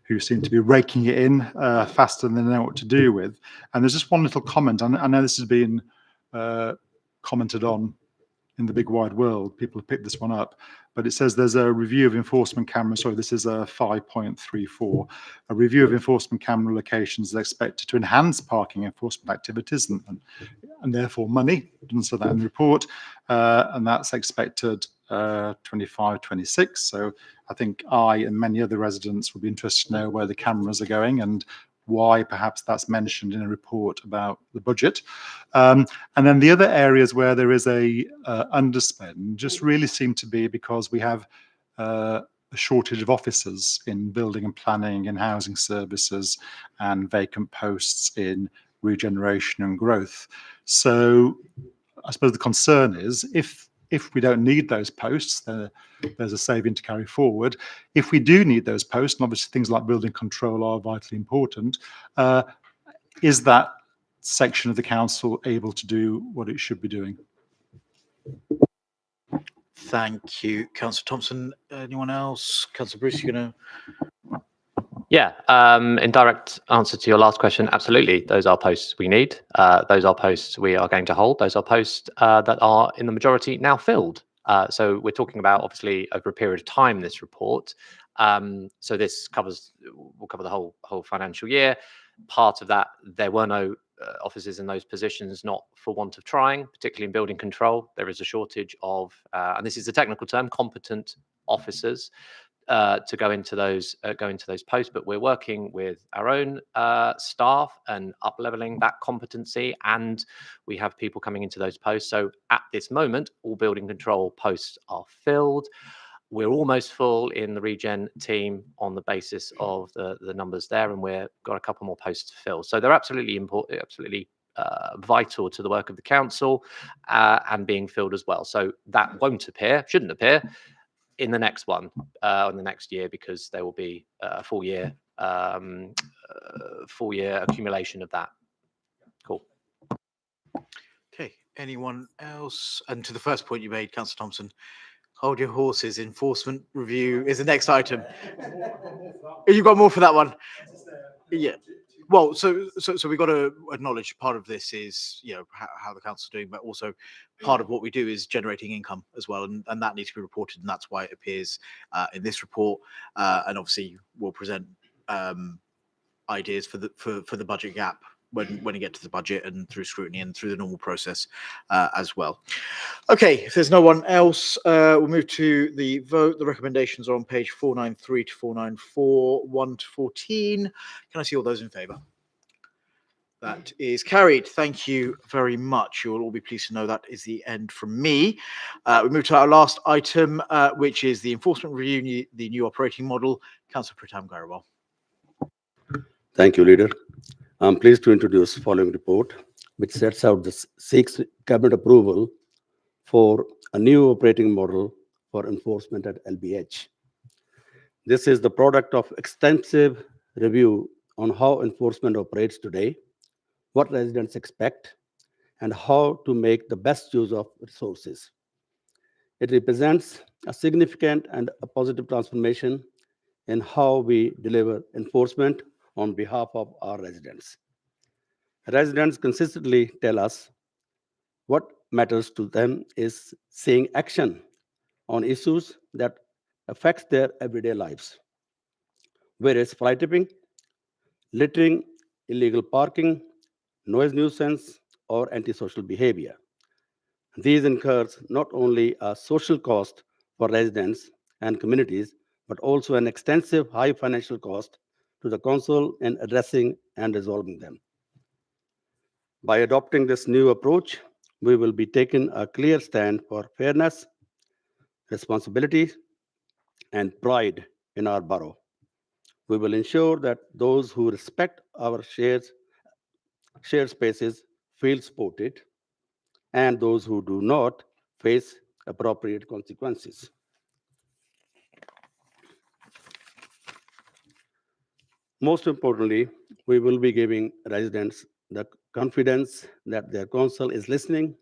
who seem to be raking it in faster than they know what to do with. And there's just one little comment. I know this has been commented on in the big wide world. People have picked this one up, but it says there's a review of enforcement cameras. Sorry, this is a 5.34. A review of enforcement camera locations is expected to enhance parking enforcement activities and therefore money. It doesn't say that in the report, and that's expected 25-26. So I think I and many other residents would be interested to know where the cameras are going and why perhaps that's mentioned in a report about the budget. And then the other areas where there is a underspend just really seem to be because we have a shortage of officers in building and planning and housing services and vacant posts in regeneration and growth. So I suppose the concern is if we don't need those posts, there's a saving to carry forward. If we do need those posts, and obviously things like building control are vitally important, is that section of the council able to do what it should be doing? Thank you, Councillor Thompson. Anyone else? Councillor Bruce, you're going to... Yeah, in direct answer to your last question, absolutely. Those are posts we need. Those are posts we are going to hold. Those are posts that are in the majority now filled. So we're talking about obviously over a period of time, this report. So this will cover the whole financial year. Part of that, there were no officers in those positions, not for want of trying, particularly in building control. There is a shortage of, and this is a technical term, competent officers to go into those posts, but we're working with our own staff and up-leveling that competency, and we have people coming into those posts. So at this moment, all building control posts are filled. we're almost full in the regen team on the basis of the numbers there, and we've got a couple more posts to fill. So they're absolutely important, absolutely vital to the work of the council, and being filled as well. So that shouldn't appear in the next one, in the next year, because there will be a full year accumulation of that. Cool. Okay, anyone else? And to the first point you made, Councillor Thompson, hold your horses. Enforcement review is the next item. You've got more for that one? Yeah. Well, so we've got to acknowledge part of this is, you know, how the council's doing, but also part of what we do is generating income as well, and that needs to be reported, and that's why it appears in this report. And obviously, we'll present ideas for the budget gap when we get to the budget and through scrutiny and through the normal process as well. Okay, if there's no one else, we'll move to the vote. The recommendations are on page 493 to 494, 1 to 14. Can I see all those in favour? That is carried. Thank you very much. You'll all be pleased to know that is the end from me. We move to our last item, which is the enforcement review, the new operating model. Councillor Pritam Grewal. Thank you, Leader. I'm pleased to introduce the following report, which sets out seeks cabinet approval for a new operating model for enforcement at LBH. This is the product of extensive review on how enforcement operates today, what residents expect, and how to make the best use of resources. It represents a significant and a positive transformation in how we deliver enforcement on behalf of our residents. Residents consistently tell us what matters to them is seeing action on issues that affects their everyday lives, whether it's fly tipping, littering, illegal parking, noise nuisance, or antisocial behavior. These incurs not only a social cost for residents and communities, but also an extensive high financial cost to the council in addressing and resolving them. By adopting this new approach, we will be taking a clear stand for fairness, responsibility, and pride in our borough. We will ensure that those who respect our shared spaces feel supported, and those who do not face appropriate consequences. Most importantly, we will be giving residents the confidence that their council is listening,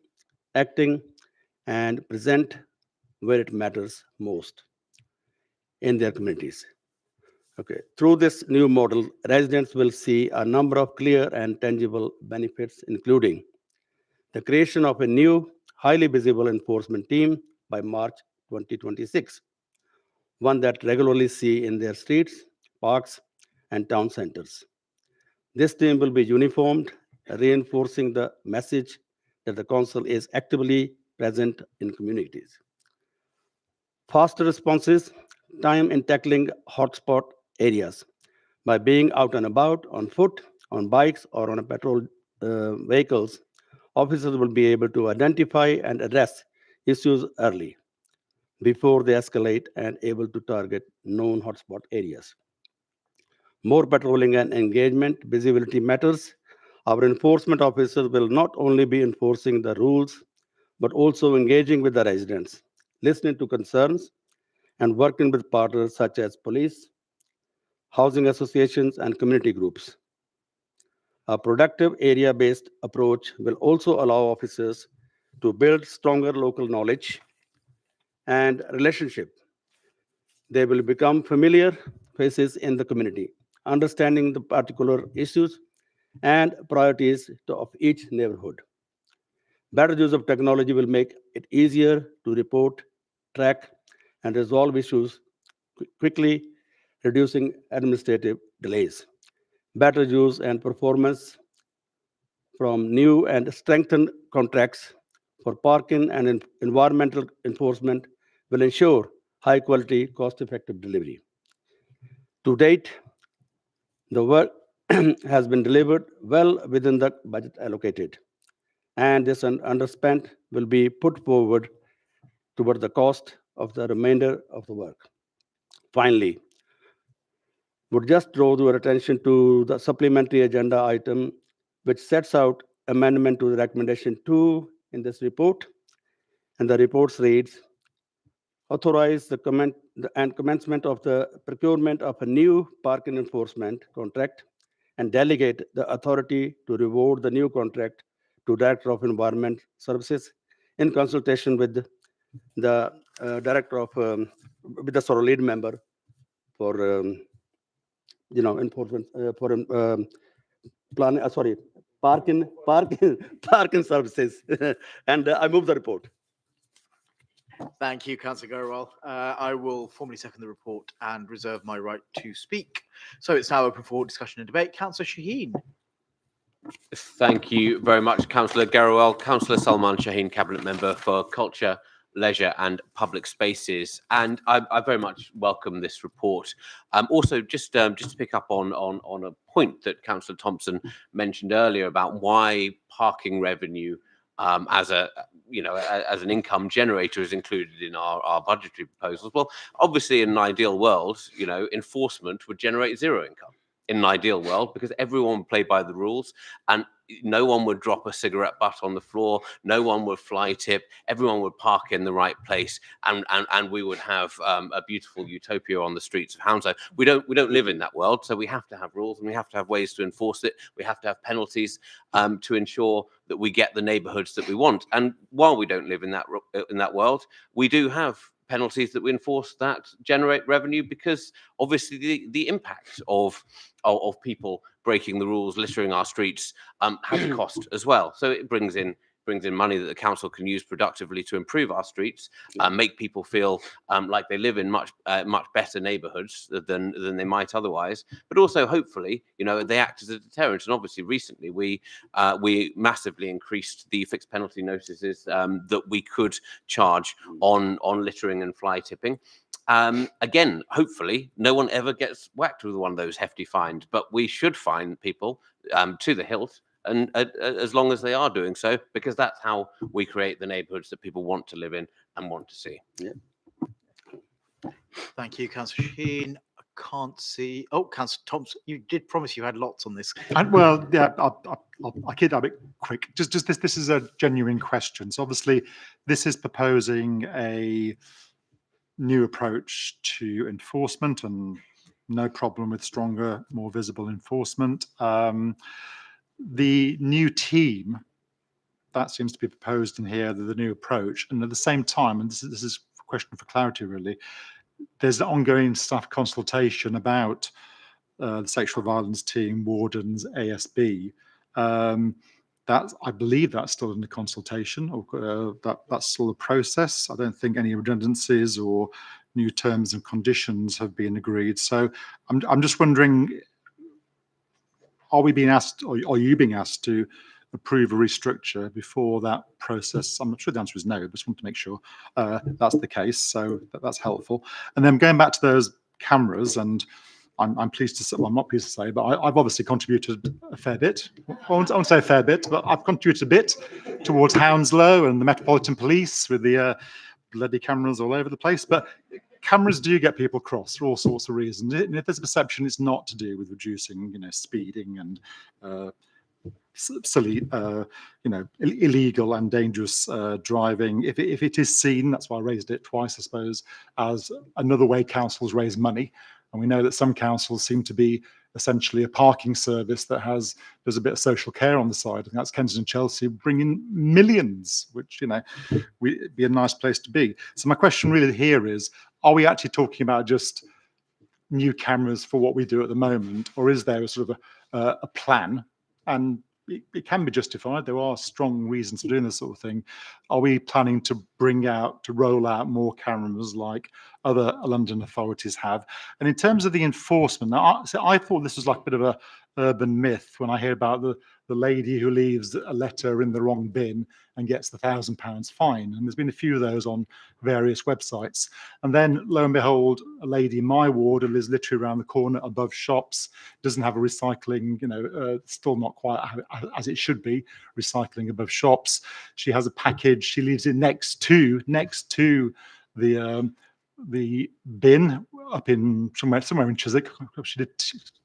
acting, and present where it matters most in their communities. Okay. Through this new model, residents will see a number of clear and tangible benefits, including the creation of a new, highly visible enforcement team by March 2026, one that regularly see in their streets, parks, and town centers. This team will be uniformed, reinforcing the message that the council is actively present in communities. Faster responses, time in tackling hotspot areas. By being out and about on foot, on bikes, or on a patrol vehicles, officers will be able to identify and address issues early before they escalate and able to target known hotspot areas. More patrolling and engagement, visibility matters. Our enforcement officers will not only be enforcing the rules, but also engaging with the residents, listening to concerns, and working with partners such as police, housing associations, and community groups. A productive area-based approach will also allow officers to build stronger local knowledge and relationship. They will become familiar faces in the community, understanding the particular issues and priorities of each neighborhood. Better use of technology will make it easier to report, track, and resolve issues quickly, reducing administrative delays. Better use and performance from new and strengthened contracts for parking and environmental enforcement will ensure high-quality, cost-effective delivery. To date, the work has been delivered well within the budget allocated, and this underspent will be put forward toward the cost of the remainder of the work. Finally, would just draw your attention to the supplementary agenda item, which sets out amendment to the recommendation 2 in this report. And the report reads, authorize the commencement of the procurement of a new parking enforcement contract and delegate the authority to reward the new contract to Director of Environment Services in consultation with the Director of, with the sort of lead member for, enforcement, for planning, parking services. And I move the report. Thank you, Councillor Gurwal. I will formally second the report and reserve my right to speak. So it's now open for discussion and debate. Councillor Shaheen. Thank you very much, Councillor Garrawell. Councillor Salman Shaheen, Cabinet Member for Culture, Leisure and Public Spaces. And I very much welcome this report. Also, just to pick up on a point that Councillor Thompson mentioned earlier about why parking revenue as an income generator is included in our budgetary proposals. Well, obviously, in an ideal world, enforcement would generate zero income. In an ideal world, because everyone would play by the rules and no one would drop a cigarette butt on the floor, no one would fly tip, everyone would park in the right place, and we would have a beautiful utopia on the streets of Hounslow. We don't live in that world, so we have to have rules and we have to have ways to enforce it. We have to have penalties to ensure that we get the neighbourhoods that we want. And while we don't live in that world, we do have penalties that we enforce that generate revenue, because obviously the impact of people breaking the rules, littering our streets, has a cost as well. So it brings in money that the council can use productively to improve our streets, make people feel like they live in much better neighbourhoods than they might otherwise. But also, hopefully, they act as a deterrent. And obviously, recently we massively increased the fixed penalty notices that we could charge on littering and fly tipping. Again, hopefully, no one ever gets whacked with one of those hefty fines, but we should fine people to the hilt. And as long as they are doing so, because that's how we create the neighbourhoods that people want to live in and want to see. Yeah. Thank you, Councillor Shaheen. I can't see. Oh, Councillor Thompson, you did promise you had lots on this. And, well, yeah, I'll keep that a bit quick. Just this is a genuine question. So obviously, this is proposing a new approach to enforcement, and no problem with stronger, more visible enforcement. The new team that seems to be proposed in here, the new approach, and at the same time, and this is a question for clarity really, there's the ongoing staff consultation about the sexual violence team, wardens, ASB. I believe that's still in the consultation, or that's still a process. I don't think any redundancies or new terms and conditions have been agreed. So I'm just wondering, are we being asked, or are you being asked to approve a restructure before that process? I'm not sure the answer is no, but just want to make sure that's the case. So that's helpful. And then going back to those cameras, and I'm pleased to say, well, I'm not pleased to say, but I've obviously contributed a fair bit. I won't say a fair bit, but I've contributed a bit towards Hounslow and the Metropolitan Police with the bloody cameras all over the place. But cameras do get people cross for all sorts of reasons. And if there's a perception, it's not to do with reducing, speeding and silly, illegal and dangerous driving. If it is seen, that's why I raised it twice, I suppose, as another way councils raise money. And we know that some councils seem to be essentially a parking service that does a bit of social care on the side. I think that's Kensington and Chelsea, bringing millions, which, would be a nice place to be. So my question really here is, are we actually talking about just new cameras for what we do at the moment, or is there a sort of a plan? And it can be justified. There are strong reasons for doing this sort of thing. Are we planning to roll out more cameras like other London authorities have? And in terms of the enforcement, I thought this was like a bit of a urban myth when I hear about the lady who leaves a letter in the wrong bin and gets the £1,000 fine. And there's been a few of those on various websites. And then lo and behold, a lady in my ward who lives literally around the corner above shops, doesn't have a recycling, still not quite as it should be, recycling above shops. She has a package. She lives in next to the bin up in somewhere in Chiswick. She did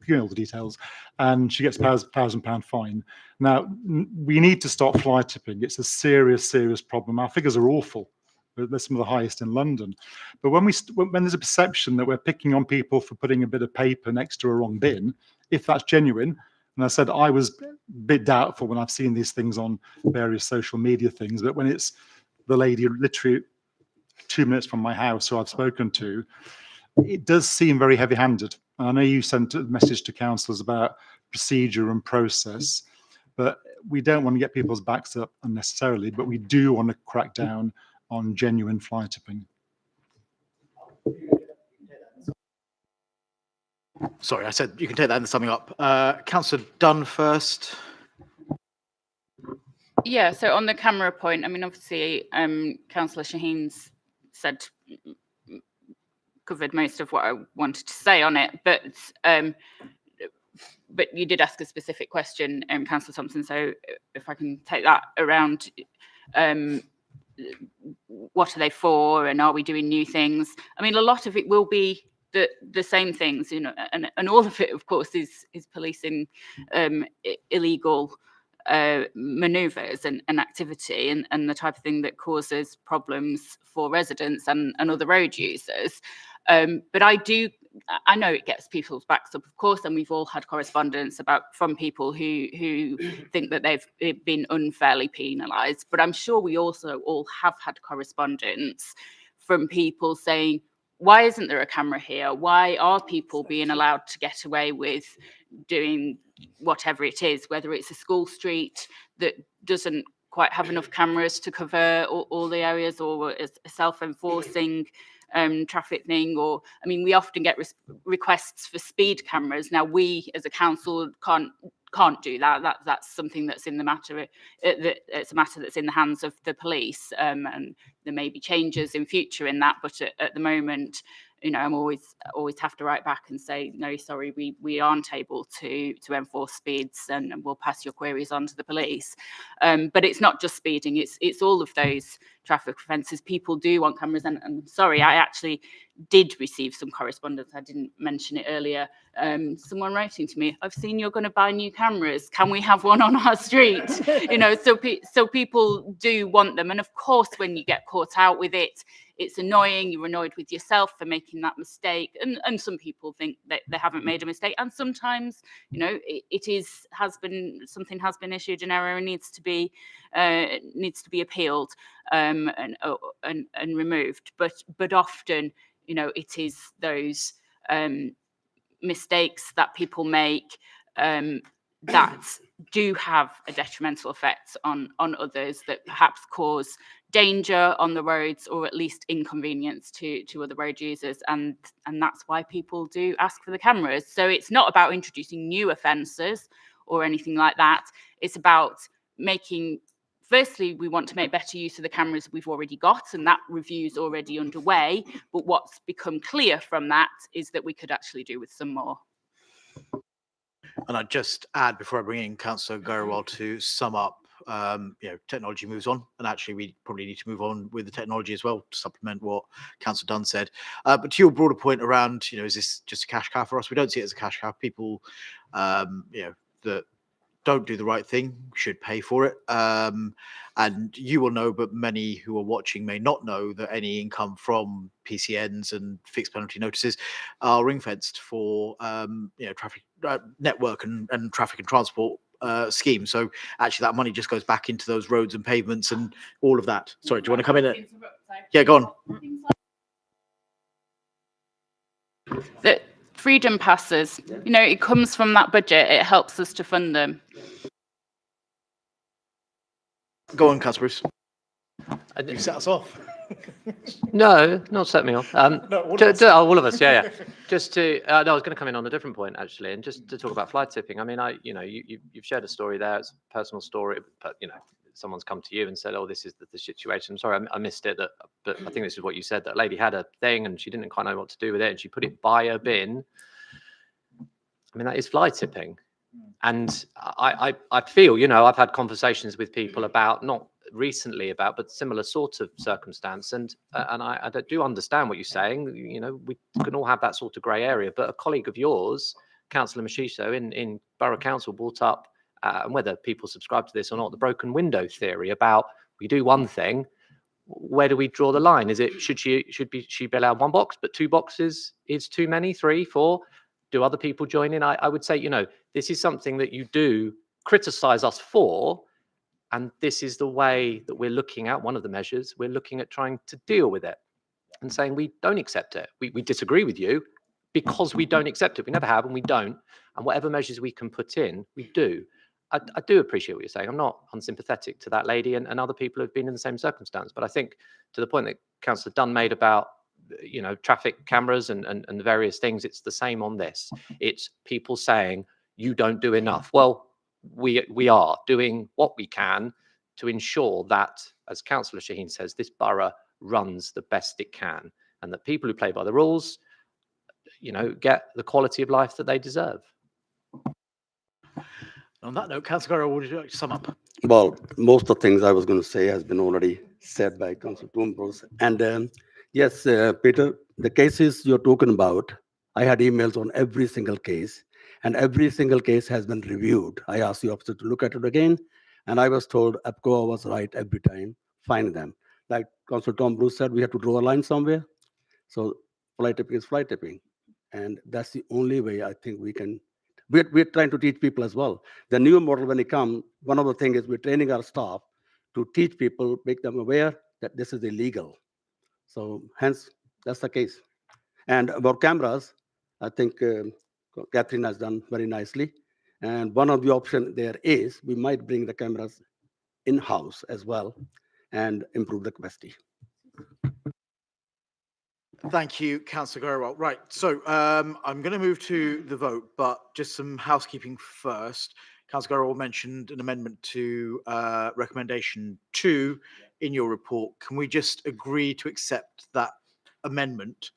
give me all the details, and she gets £1,000 fine. Now we need to stop fly tipping. It's a serious problem. Our figures are awful. They're some of the highest in London. But when there's a perception that we're picking on people for putting a bit of paper next to a wrong bin, if that's genuine, and I said I was a bit doubtful when I've seen these things on various social media things, but when it's the lady literally 2 minutes from my house who I've spoken to, it does seem very heavy-handed. And I know you sent a message to councillors about procedure and process, but we don't want to get people's backs up unnecessarily, but we do want to crack down on genuine fly tipping. Sorry, I said you can take that in the summing up. Councillor Dunn first. Yeah, so on the camera point, I mean, obviously, Councillor Shaheen's said, covered most of what I wanted to say on it, but you did ask a specific question, Councillor Thompson, so if I can take that around, what are they for, and are we doing new things? I mean, a lot of it will be the same things, you know, and all of it, of course, is policing illegal manoeuvres and activity and the type of thing that causes problems for residents and other road users. But I know it gets people's backs up, of course, and we've all had correspondence from people who think that they've been unfairly penalised. But I'm sure we also all have had correspondence from people saying, why isn't there a camera here? Why are people being allowed to get away with doing whatever it is, whether it's a school street that doesn't quite have enough cameras to cover all the areas, or a self-enforcing traffic thing, or, I mean, we often get requests for speed cameras. Now, we as a council can't do that. That's something that's in the matter. It's a matter that's in the hands of the police, and there may be changes in future in that. But at the moment, you know, I'm always have to write back and say, no, sorry, we aren't able to enforce speeds, and we'll pass your queries on to the police. But it's not just speeding; it's all of those traffic offences. People do want cameras, and sorry, I actually did receive some correspondence. I didn't mention it earlier. Someone writing to me, I've seen you're going to buy new cameras. Can we have one on our street? You know, so people do want them. And of course, when you get caught out with it, it's annoying. You're annoyed with yourself for making that mistake. And some people think that they haven't made a mistake. And sometimes, you know, something has been issued, an error, and needs to be appealed and removed. But often, you know, it is those mistakes that people make that do have a detrimental effect on others, that perhaps cause danger on the roads, or at least inconvenience to other road users, and that's why people do ask for the cameras. So it's not about introducing new offences or anything like that. It's about firstly, we want to make better use of the cameras we've already got, and that review's already underway. But what's become clear from that is that we could actually do with some more. And I'd just add, before I bring in Councillor Gairawal to sum up, you know, technology moves on, and actually we probably need to move on with the technology as well to supplement what Councillor Dunn said. But to your broader point around, you know, is this just a cash cow for us? We don't see it as a cash cow. People, you know, that don't do the right thing should pay for it. And you will know, but many who are watching may not know, that any income from PCNs and fixed penalty notices are ring-fenced for you know, traffic network and traffic and transport scheme. So actually that money just goes back into those roads and pavements and all of that. Sorry, do you want to come in? Yeah, go on. The freedom passes, you know, it comes from that budget. It helps us to fund them. Go on, Councillor Bruce. You set us off. No, not set me off. All of us, yeah. Just to, no, I was going to come in on a different point actually, and just to talk about fly tipping. I mean, you know, you've shared a story there. It's a personal story, but you know, someone's come to you and said, "Oh, this is the situation." I'm sorry, I missed it. But I think this is what you said. That lady had a thing and she didn't quite know what to do with it, and she put it by her bin. I mean, that is fly tipping. And I feel, you know, I've had conversations with people about not recently about, but similar sort of circumstance. And I do understand what you're saying. You know, we can all have that sort of grey area. But a colleague of yours, Councillor Mashiso, in Borough Council, brought up, and whether people subscribe to this or not, the broken window theory about we do one thing. Where do we draw the line? Is it should she be allowed one box, but two boxes is too many? 3, 4? Do other people join in? I would say, you know, this is something that you do criticize us for, and this is the way that we're looking at one of the measures. We're looking at trying to deal with it and saying we don't accept it. We disagree with you because we don't accept it. We never have, and we don't. And whatever measures we can put in, we do. I do appreciate what you're saying. I'm not unsympathetic to that lady and other people who've been in the same circumstance. But I think to the point that Councillor Dunn made about, you know, traffic cameras and the various things, it's the same on this. It's people saying you don't do enough. Well, we are doing what we can to ensure that, as Councillor Shaheen says, this borough runs the best it can, and that people who play by the rules, you know, get the quality of life that they deserve. On that note, Councillor Gurrow, would you like to sum up? Well, most of the things I was going to say has been already said by Councillor Toombrose. And yes, Peter, the cases you're talking about, I had emails on every single case, and every single case has been reviewed. I asked the officer to look at it again, and I was told APCOA was right every time, find them. Like Councillor Tom Bruce said, we have to draw a line somewhere. So fly tipping is fly tipping. And that's the only way I think we can. We're trying to teach people as well. The new model, when it comes, one of the things is we're training our staff to teach people, make them aware that this is illegal. So hence, that's the case. And about cameras, I think Catherine has done very nicely. And one of the options there is we might bring the cameras in-house as well and improve the capacity. Thank you, Councillor Gurrow. Right, so I'm going to move to the vote, but just some housekeeping first. Councillor Gurrow mentioned an amendment to recommendation 2 in your report. Can we just agree to accept that amendment?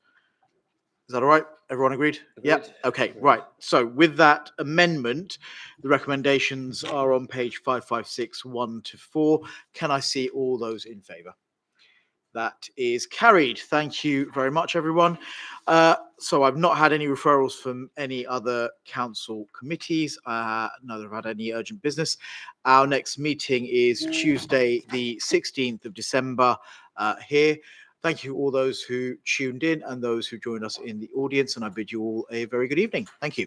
Is that all right? Everyone agreed? Yeah. Okay, right. So with that amendment, the recommendations are on page 556, 1 to 4. Can I see all those in favour? That is carried. Thank you very much, everyone. So I've not had any referrals from any other council committees. Neither have had any urgent business. Our next meeting is Tuesday, the 16th of December here. Thank you all those who tuned in and those who joined us in the audience, and I bid you all a very good evening. Thank you.